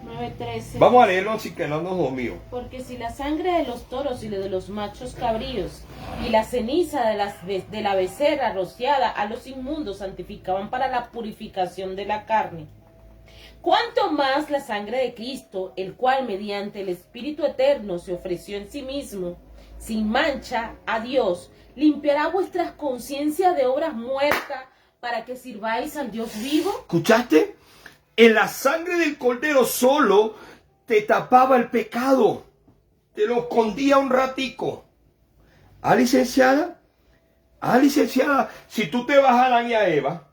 9:13. Vamos a leerlo así que no nos dormimos. Porque si la sangre de los toros y de los machos cabríos y la ceniza de la becerra rociada a los inmundos santificaban para la purificación de la carne, cuánto más la sangre de Cristo, el cual mediante el Espíritu Eterno se ofreció en sí mismo, sin mancha, a Dios, limpiará vuestras conciencias de obras muertas para que sirváis al Dios vivo. ¿Escuchaste? En la sangre del cordero solo te tapaba el pecado. Te lo escondía un ratico. Licenciada, si tú te vas a Adán y a Eva,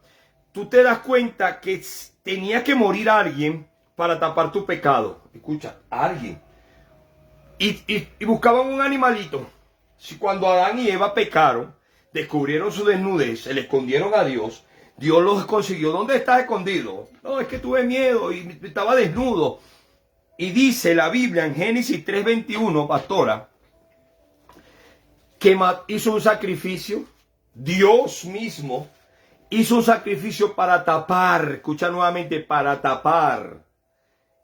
tú te das cuenta que tenía que morir alguien para tapar tu pecado. Escucha, alguien. Y buscaban un animalito. Si cuando Adán y Eva pecaron, descubrieron su desnudez, se le escondieron a Dios, Dios los consiguió. ¿Dónde estás escondido? No, es que tuve miedo y estaba desnudo. Y dice la Biblia en Génesis 3:21, pastora, que hizo un sacrificio. Dios mismo hizo un sacrificio para tapar, escucha nuevamente, para tapar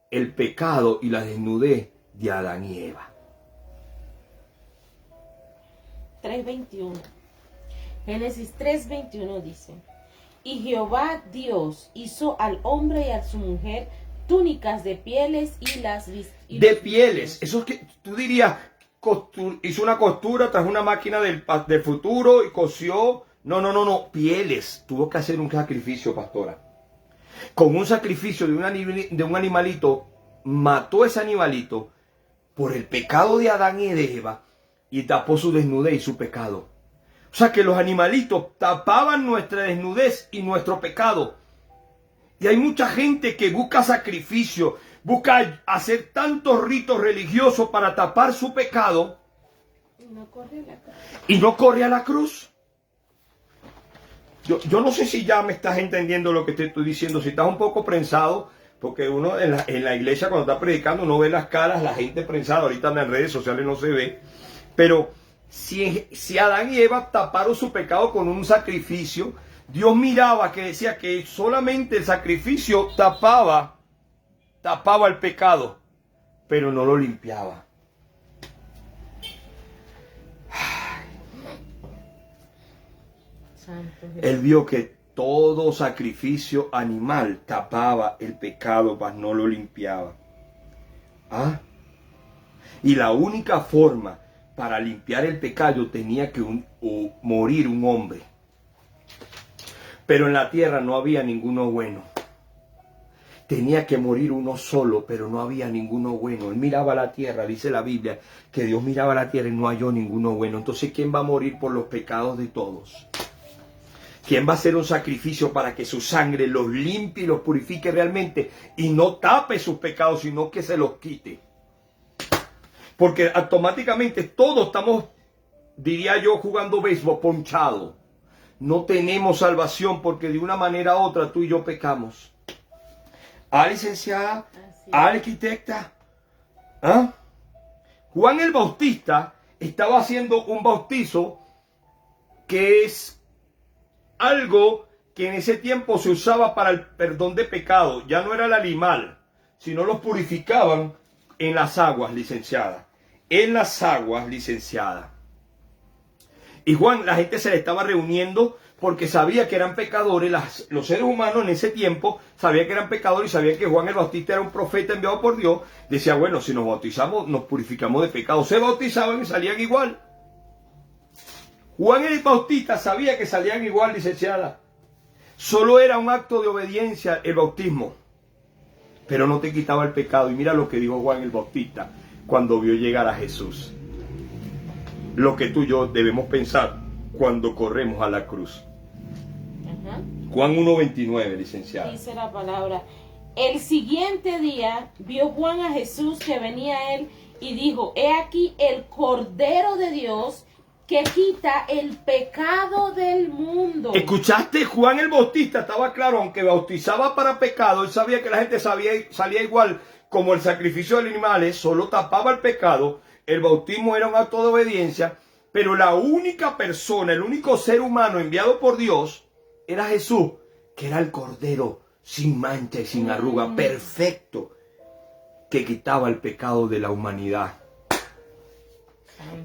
el pecado y la desnudez de Adán y Eva. 3:21. Génesis 3:21 dice: y Jehová Dios hizo al hombre y a su mujer túnicas de pieles y las de pieles. Eso es que tú dirías, hizo una costura, trajo una máquina del futuro y cosió. No, pieles. Tuvo que hacer un sacrificio, pastora. Con un sacrificio de un animalito, mató ese animalito por el pecado de Adán y de Eva y tapó su desnudez y su pecado. O sea que los animalitos tapaban nuestra desnudez y nuestro pecado. Y hay mucha gente que busca sacrificio, busca hacer tantos ritos religiosos para tapar su pecado y no corre a la cruz. Yo no sé si ya me estás entendiendo lo que te estoy diciendo, si estás un poco prensado, porque uno en la iglesia cuando está predicando uno ve las caras, la gente prensada, ahorita en las redes sociales no se ve, pero si Adán y Eva taparon su pecado con un sacrificio, Dios miraba que decía que solamente el sacrificio tapaba el pecado, pero no lo limpiaba. Él vio que todo sacrificio animal tapaba el pecado, mas no lo limpiaba. Y la única forma para limpiar el pecado tenía que morir un hombre. Pero en la tierra no había ninguno bueno. Tenía que morir uno solo, pero no había ninguno bueno. Él miraba la tierra, dice la Biblia, que Dios miraba la tierra y no halló ninguno bueno. Entonces, ¿quién va a morir por los pecados de todos? ¿Quién va a hacer un sacrificio para que su sangre los limpie y los purifique realmente y no tape sus pecados, sino que se los quite? Porque automáticamente todos estamos, diría yo, jugando béisbol ponchado. No tenemos salvación porque de una manera u otra tú y yo pecamos. Licenciada, arquitecta. Juan el Bautista estaba haciendo un bautizo que es algo que en ese tiempo se usaba para el perdón de pecado. Ya no era el animal, sino los purificaban en las aguas, licenciada. En las aguas, licenciada. Y Juan, la gente se le estaba reuniendo porque sabía que eran pecadores. Los seres humanos en ese tiempo sabían que eran pecadores y sabían que Juan el Bautista era un profeta enviado por Dios. Decía, bueno, si nos bautizamos, nos purificamos de pecado. Se bautizaban y salían igual. Juan el Bautista sabía que salían igual, licenciada. Solo era un acto de obediencia el bautismo, pero no te quitaba el pecado. Y mira lo que dijo Juan el Bautista cuando vio llegar a Jesús. Lo que tú y yo debemos pensar cuando corremos a la cruz. Juan 1:29, licenciada. Dice la palabra: el siguiente día vio Juan a Jesús que venía a él y dijo: he aquí el Cordero de Dios que quita el pecado del mundo. ¿Escuchaste? Juan el Bautista estaba claro, aunque bautizaba para pecado, él sabía que la gente salía igual como el sacrificio de animales, solo tapaba el pecado. El bautismo era un acto de obediencia, pero la única persona, el único ser humano enviado por Dios era Jesús, que era el Cordero sin mancha y sin arruga, perfecto, que quitaba el pecado de la humanidad.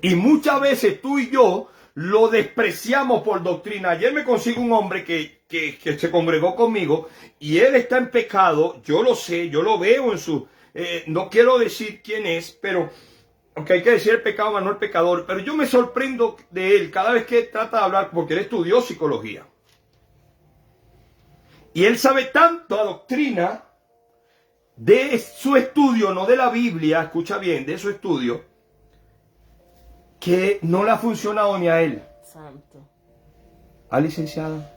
Y muchas veces tú y yo lo despreciamos por doctrina. Ayer me consigo un hombre que se congregó conmigo y él está en pecado. Yo lo sé, yo lo veo en su... no quiero decir quién es, pero... aunque hay que decir el pecado, más no el pecador. Pero yo me sorprendo de él cada vez que trata de hablar, porque él estudió psicología. Y él sabe tanto la doctrina de su estudio, no de la Biblia, escucha bien, de su estudio, que no le ha funcionado ni a él. Santo. ¿Ah, licenciada?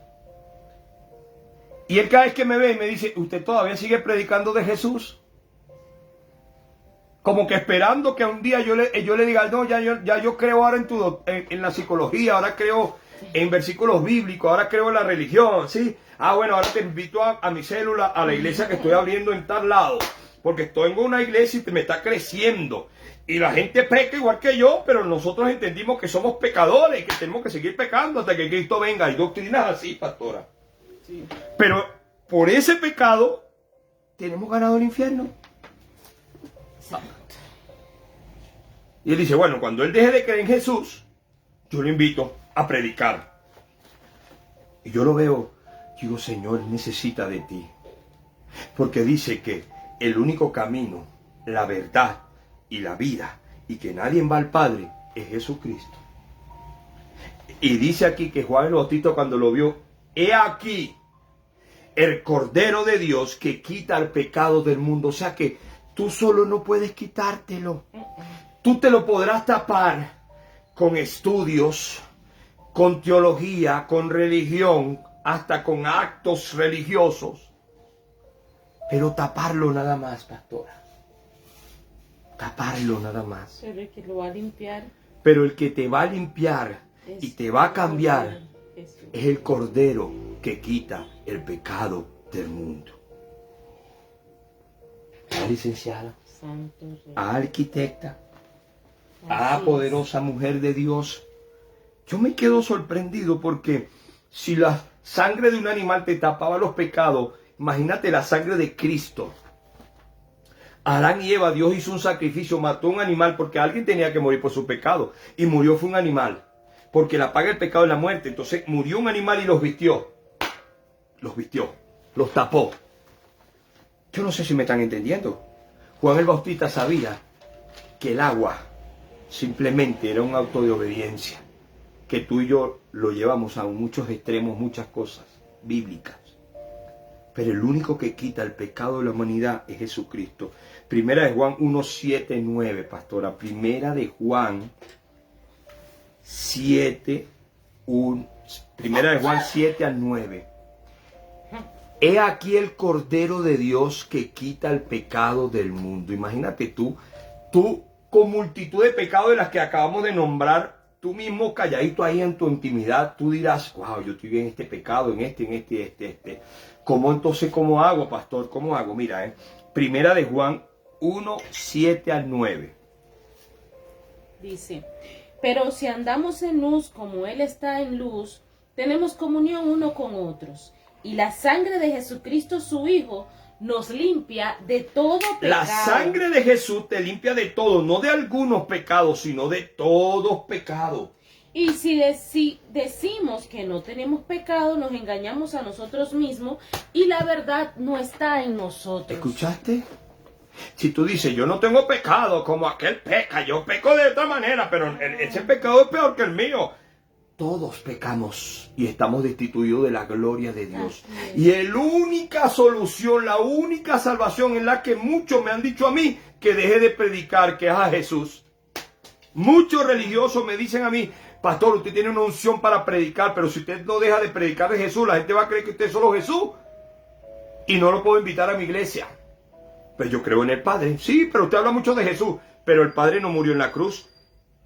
Y él cada vez que me ve me dice: ¿usted todavía sigue predicando de Jesús? Como que esperando que un día yo le diga: no, ya yo creo ahora en la psicología, ahora creo en versículos bíblicos, ahora creo en la religión, ¿sí? Ah, bueno, ahora te invito a mi célula, a la iglesia que estoy abriendo en tal lado, porque estoy en una iglesia y me está creciendo. Y la gente peca igual que yo, pero nosotros entendimos que somos pecadores, que tenemos que seguir pecando hasta que Cristo venga. Hay doctrinas así, pastora. Sí. Pero por ese pecado tenemos ganado el infierno. Y él dice: bueno, cuando él deje de creer en Jesús, yo lo invito a predicar. Y yo lo veo, digo: Señor, necesita de ti. Porque dice que el único camino, la verdad y la vida, y que nadie va al Padre, es Jesucristo. Y dice aquí que Juan el Bautista, cuando lo vio: he aquí el Cordero de Dios que quita el pecado del mundo. O sea que tú solo no puedes quitártelo. Tú te lo podrás tapar con estudios, con teología, con religión, hasta con actos religiosos. Pero taparlo nada más, pastora. Taparlo nada más. Pero el que lo va a limpiar. Pero el que te va a limpiar y te va a cambiar es el Cordero que quita el pecado del mundo. ¿Ah, licenciada? ¿Ah, arquitecta? ¿Ah, poderosa mujer de Dios? Yo me quedo sorprendido porque si la sangre de un animal te tapaba los pecados, imagínate la sangre de Cristo. Adán y Eva, Dios hizo un sacrificio, mató un animal porque alguien tenía que morir por su pecado. Y murió fue un animal, porque la paga del pecado es la muerte. Entonces murió un animal y los vistió. Los tapó. Yo no sé si me están entendiendo. Juan el Bautista sabía que el agua simplemente era un acto de obediencia, que tú y yo lo llevamos a muchos extremos, muchas cosas bíblicas. Pero el único que quita el pecado de la humanidad es Jesucristo. Primera de Juan 1, 7, 9, pastora. Primera de Juan 7, Primera de Juan 7 al 9. He aquí el Cordero de Dios que quita el pecado del mundo. Imagínate tú con multitud de pecados de las que acabamos de nombrar, tú mismo calladito ahí en tu intimidad, tú dirás: wow, yo estoy en este pecado, en este. ¿Cómo hago, pastor? ¿Cómo hago? Mira, Primera de Juan 1, 7 al 9. Dice: pero si andamos en luz como Él está en luz, tenemos comunión uno con otros. Y la sangre de Jesucristo, su Hijo, nos limpia de todo pecado. La sangre de Jesús te limpia de todo, no de algunos pecados, sino de todos pecados. Y si decimos que no tenemos pecado, nos engañamos a nosotros mismos y la verdad no está en nosotros. ¿Escuchaste? Si tú dices: yo no tengo pecado como aquel peca, yo peco de otra manera, pero ese pecado es peor que el mío. todos pecamos y estamos destituidos de la gloria de Dios. Así es. Y la única solución, la única salvación en la que muchos me han dicho a mí que deje de predicar, que es a Jesús. Muchos religiosos me dicen a mí, pastor, usted tiene una unción para predicar, pero si usted no deja de predicar de Jesús, la gente va a creer que usted es solo Jesús. Y no lo puedo invitar a mi iglesia. Pero yo creo en el Padre. Sí, pero usted habla mucho de Jesús. Pero el Padre no murió en la cruz.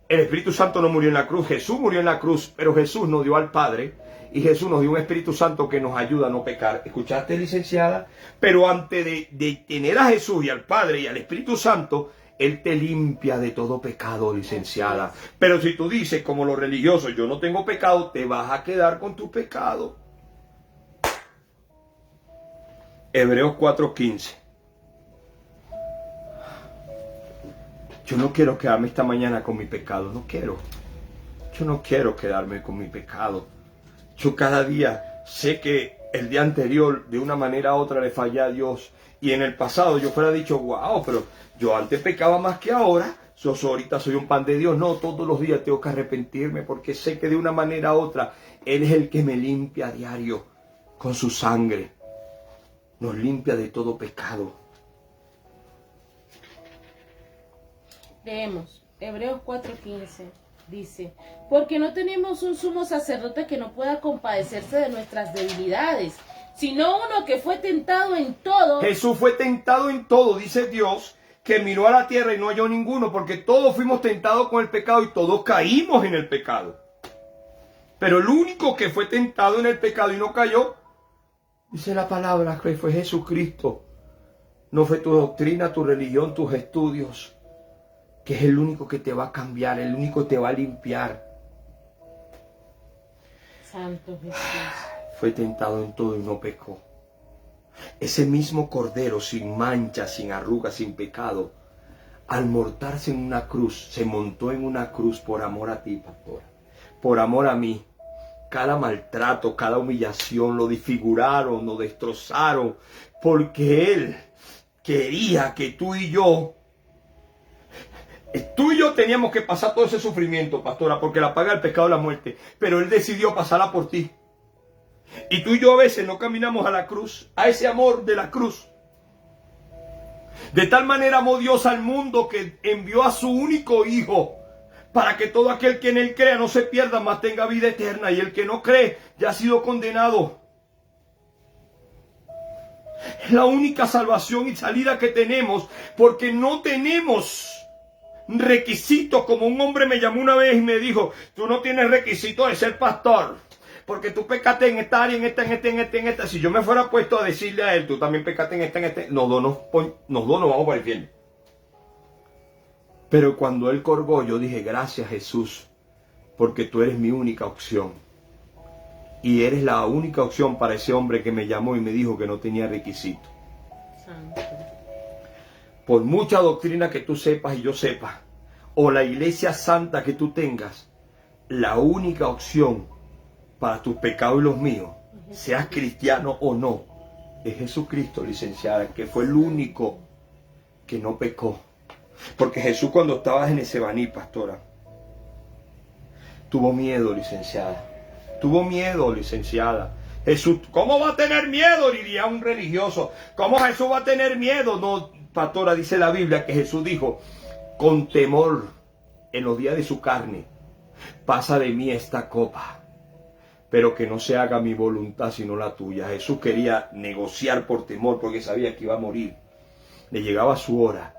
El Espíritu Santo no murió en la cruz. Jesús murió en la cruz. Pero Jesús nos dio al Padre. Y Jesús nos dio un Espíritu Santo que nos ayuda a no pecar. ¿Escuchaste, licenciada? Pero antes de tener a Jesús y al Padre y al Espíritu Santo, Él te limpia de todo pecado, licenciada. Pero si tú dices, como los religiosos, yo no tengo pecado, te vas a quedar con tu pecado. Hebreos 4:15. Yo no quiero quedarme esta mañana con mi pecado, no quiero. Yo no quiero quedarme con mi pecado. Yo cada día sé que el día anterior, de una manera u otra, le fallé a Dios. Y en el pasado yo fuera dicho, wow, pero yo antes pecaba más que ahora. Yo ahorita soy un pan de Dios. No, todos los días tengo que arrepentirme porque sé que de una manera u otra, Él es el que me limpia a diario con su sangre. Nos limpia de todo pecado. Leemos, Hebreos 4:15, dice, porque no tenemos un sumo sacerdote que no pueda compadecerse de nuestras debilidades, sino uno que fue tentado en todo. Jesús fue tentado en todo, dice Dios, que miró a la tierra y no halló ninguno, porque todos fuimos tentados con el pecado y todos caímos en el pecado. Pero el único que fue tentado en el pecado y no cayó, dice la palabra, que fue Jesucristo. No fue tu doctrina, tu religión, tus estudios, que es el único que te va a cambiar, el único que te va a limpiar. Santo Jesús. Fue tentado en todo y no pecó. Ese mismo Cordero, sin mancha, sin arrugas, sin pecado, al montarse en una cruz, se montó en una cruz por amor a ti, pastora, por amor a mí. Cada maltrato, cada humillación, lo desfiguraron, lo destrozaron, porque Él quería que tú y yo teníamos que pasar todo ese sufrimiento, pastora, porque la paga el pecado es la muerte, pero Él decidió pasarla por ti. Y tú y yo a veces no caminamos a la cruz, a ese amor de la cruz. De tal manera amó Dios al mundo que envió a su único Hijo, para que todo aquel que en Él crea no se pierda, mas tenga vida eterna. Y el que no cree ya ha sido condenado. Es la única salvación y salida que tenemos, porque no tenemos requisitos. Como un hombre me llamó una vez y me dijo, tú no tienes requisito de ser pastor, porque tú pecaste en esta área, en esta. Si yo me fuera puesto a decirle a él, tú también pecaste en esta, nos dos nos vamos para el infierno. Pero cuando él colgó, yo dije, gracias Jesús, porque tú eres mi única opción. Y eres la única opción para ese hombre que me llamó y me dijo que no tenía requisito. Santo. Por mucha doctrina que tú sepas y yo sepa, o la iglesia santa que tú tengas, la única opción para tus pecados y los míos, seas cristiano o no, es Jesucristo, licenciada, que fue el único que no pecó. Porque Jesús, cuando estaba en Getsemaní, pastora, tuvo miedo, licenciada. Tuvo miedo, licenciada. Jesús, ¿cómo va a tener miedo? Diría un religioso. ¿Cómo Jesús va a tener miedo? No, pastora, dice la Biblia que Jesús dijo, con temor, en los días de su carne, pasa de mí esta copa, pero que no se haga mi voluntad sino la tuya. Jesús quería negociar por temor, porque sabía que iba a morir. Le llegaba su hora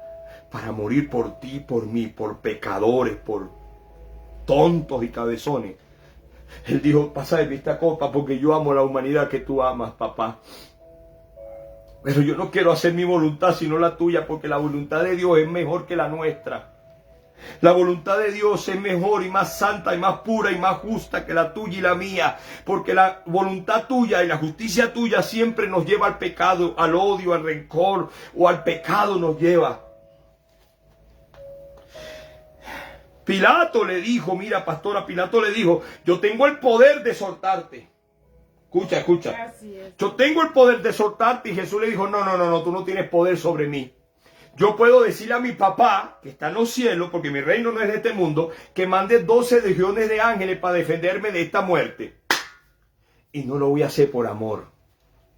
para morir por ti, por mí, por pecadores, por tontos y cabezones. Él dijo, pasa de mí esta copa porque yo amo la humanidad que tú amas, papá. Pero yo no quiero hacer mi voluntad sino la tuya, porque la voluntad de Dios es mejor que la nuestra. La voluntad de Dios es mejor y más santa y más pura y más justa que la tuya y la mía, porque la voluntad tuya y la justicia tuya siempre nos lleva al pecado, al odio, al rencor o al pecado nos lleva. Pilato le dijo, mira pastora, Pilato le dijo, yo tengo el poder de soltarte. Escucha, escucha. Yo tengo el poder de soltarte, y Jesús le dijo, no, tú no tienes poder sobre mí. Yo puedo decirle a mi papá, que está en los cielos, porque mi reino no es de este mundo, que mande 12 legiones de ángeles para defenderme de esta muerte. Y no lo voy a hacer por amor.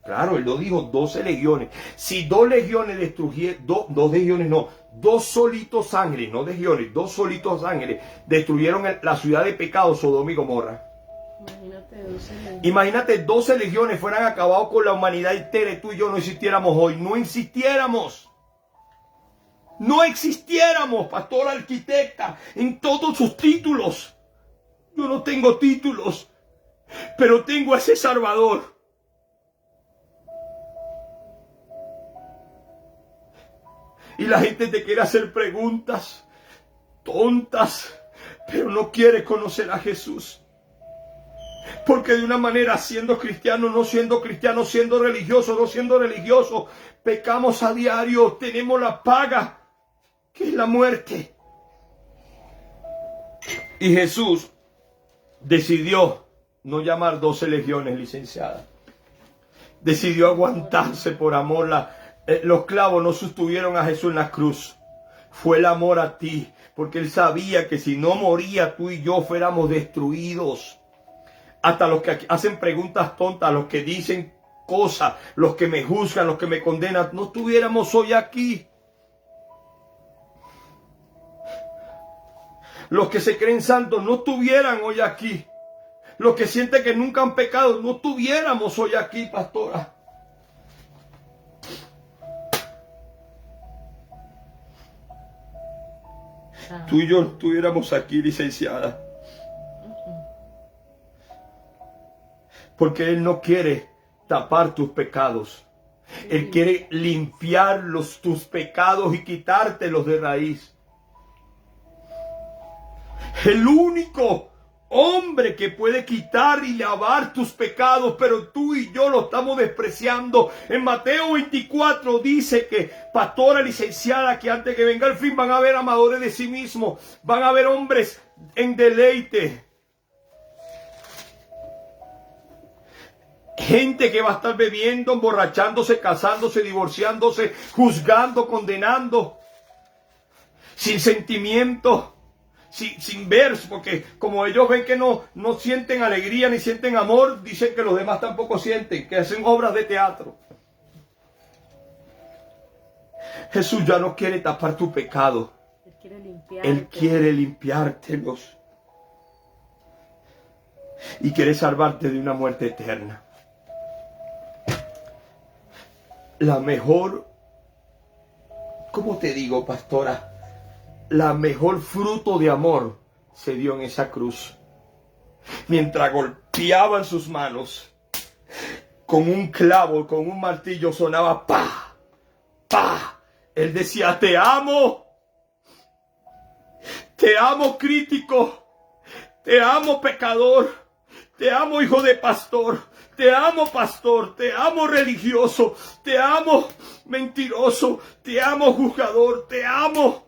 Claro, él lo dijo, 12 legiones. Si 2 legiones destruyeron, 2 legiones no, 2 solitos ángeles, no legiones, 2 solitos ángeles destruyeron la ciudad de pecado, Sodoma y Gomorra. Imagínate 12 legiones fueran acabado con la humanidad entera y tú y yo no existiéramos hoy, no existiéramos. No existiéramos, pastora arquitecta, en todos sus títulos. Yo no tengo títulos, pero tengo a ese Salvador. Y la gente te quiere hacer preguntas tontas, pero no quiere conocer a Jesús. Porque de una manera, siendo cristiano, no siendo cristiano, siendo religioso, no siendo religioso, pecamos a diario, tenemos la paga, que es la muerte. Y Jesús decidió no llamar 12 legiones, licenciada. Decidió aguantarse por amor. Los clavos no sostuvieron a Jesús en la cruz. Fue el amor a ti, porque Él sabía que si no moría tú y yo fuéramos destruidos. Hasta los que hacen preguntas tontas, los que dicen cosas, los que me juzgan, los que me condenan, no estuviéramos hoy aquí. Los que se creen santos no estuvieran hoy aquí. Los que sienten que nunca han pecado no estuviéramos hoy aquí, pastora. Tú y yo no estuviéramos aquí, licenciada. Porque Él no quiere tapar tus pecados. Él quiere limpiar tus pecados y quitártelos de raíz. El único hombre que puede quitar y lavar tus pecados, pero tú y yo lo estamos despreciando. En Mateo 24 dice que, pastora licenciada, que antes que venga el fin van a haber amadores de sí mismos, van a haber hombres en deleite. Gente que va a estar bebiendo, emborrachándose, casándose, divorciándose, juzgando, condenando, sin sentimiento, sin ver, porque como ellos ven que no sienten alegría ni sienten amor, dicen que los demás tampoco sienten, que hacen obras de teatro. Jesús ya no quiere tapar tu pecado. Él quiere limpiártelos. Y quiere salvarte de una muerte eterna. La mejor, ¿cómo te digo, pastora? La mejor fruto de amor se dio en esa cruz. Mientras golpeaban sus manos con un clavo, con un martillo, sonaba pa, pa. Él decía, te amo crítico, te amo pecador, te amo hijo de pastor. Te amo pastor, te amo religioso, te amo mentiroso, te amo juzgador, te amo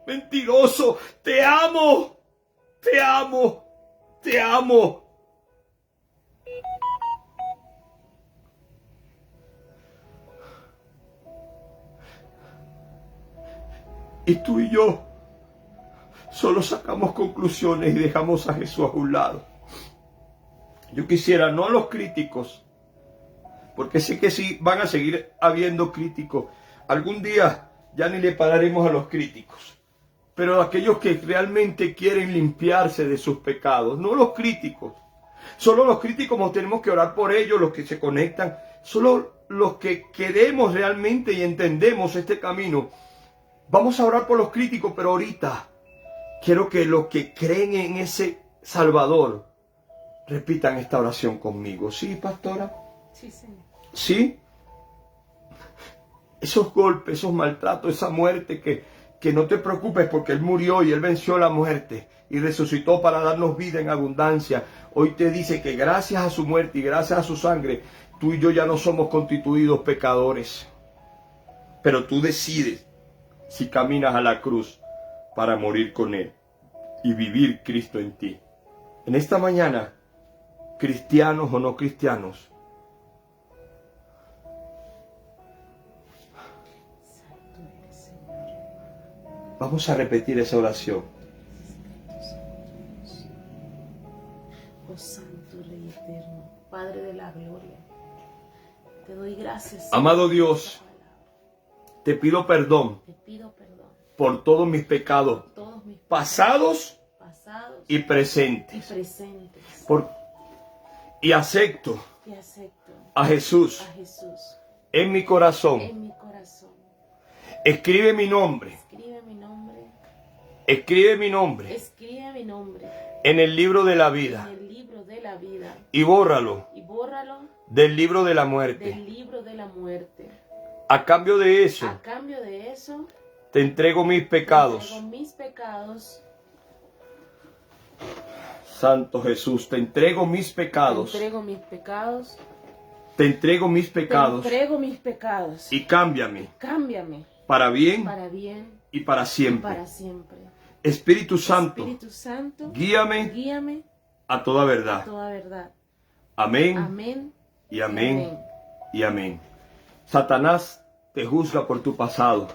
mentiroso, te amo, te amo, te amo. Y tú y yo solo sacamos conclusiones y dejamos a Jesús a un lado. Yo quisiera, no a los críticos, porque sé que sí van a seguir habiendo críticos. Algún día ya ni le pararemos a los críticos, pero a aquellos que realmente quieren limpiarse de sus pecados, no los críticos. Solo los críticos no tenemos que orar por ellos, los que se conectan, solo los que queremos realmente y entendemos este camino. Vamos a orar por los críticos, pero ahorita quiero que los que creen en ese Salvador repitan esta oración conmigo. ¿Sí, pastora? Sí, Señor. ¿Sí? Esos golpes, esos maltratos, esa muerte, que no te preocupes porque Él murió y Él venció la muerte y resucitó para darnos vida en abundancia. Hoy te dice que gracias a su muerte y gracias a su sangre, tú y yo ya no somos constituidos pecadores. Pero tú decides si caminas a la cruz para morir con Él y vivir Cristo en ti. En esta mañana, cristianos o no cristianos, Vamos a repetir esa oración. Oh Santo Rey Eterno, Padre de la Gloria, te doy gracias. Amado Dios, te pido perdón por todos mis pecados, pasados y presentes. Y acepto a Jesús en mi corazón. Escribe mi nombre. Escribe mi nombre en el libro de la vida. Y bórralo del libro de la muerte. A cambio de eso, te entrego mis pecados. Santo Jesús, te entrego mis pecados. Te entrego mis pecados. Y cámbiame. Para bien y para siempre. Espíritu Santo, guíame a toda verdad. Amén. Y amén. Y amén. Satanás te juzga por tu pasado.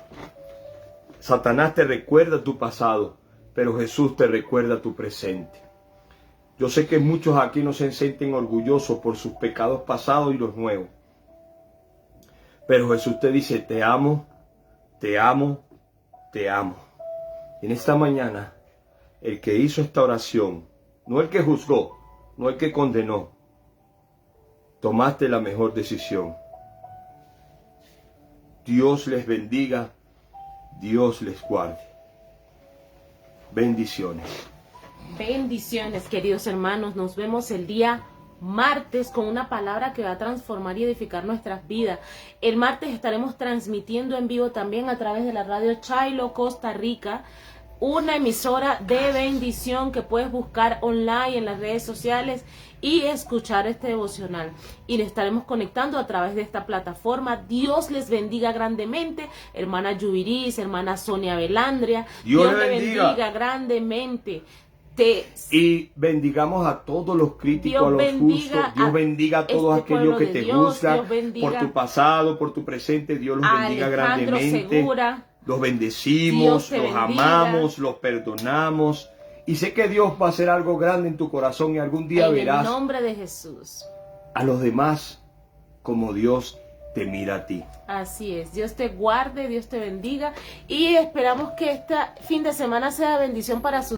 Satanás te recuerda tu pasado, pero Jesús te recuerda tu presente. Yo sé que muchos aquí no se sienten orgullosos por sus pecados pasados y los nuevos. Pero Jesús te dice, te amo, te amo, te amo. En esta mañana, el que hizo esta oración, no el que juzgó, no el que condenó, tomaste la mejor decisión. Dios les bendiga, Dios les guarde. Bendiciones. Bendiciones, queridos hermanos. Nos vemos el día martes con una palabra que va a transformar y edificar nuestras vidas. El martes estaremos transmitiendo en vivo también a través de la radio Chailo, Costa Rica, una emisora de bendición que puedes buscar online en las redes sociales y escuchar este devocional. Y le estaremos conectando a través de esta plataforma. Dios les bendiga grandemente. Hermana Yubiris, hermana Sonia Belandria. Dios le bendiga grandemente. Y bendigamos a todos los críticos, a los justos. Dios bendiga a todos aquellos que te juzgan por tu pasado, por tu presente. Dios los bendiga grandemente. Los bendecimos, los amamos, los perdonamos. Y sé que Dios va a hacer algo grande en tu corazón y algún día verás en el nombre de Jesús a los demás como Dios te mira a ti. Así es. Dios te guarde, Dios te bendiga y esperamos que este fin de semana sea bendición para su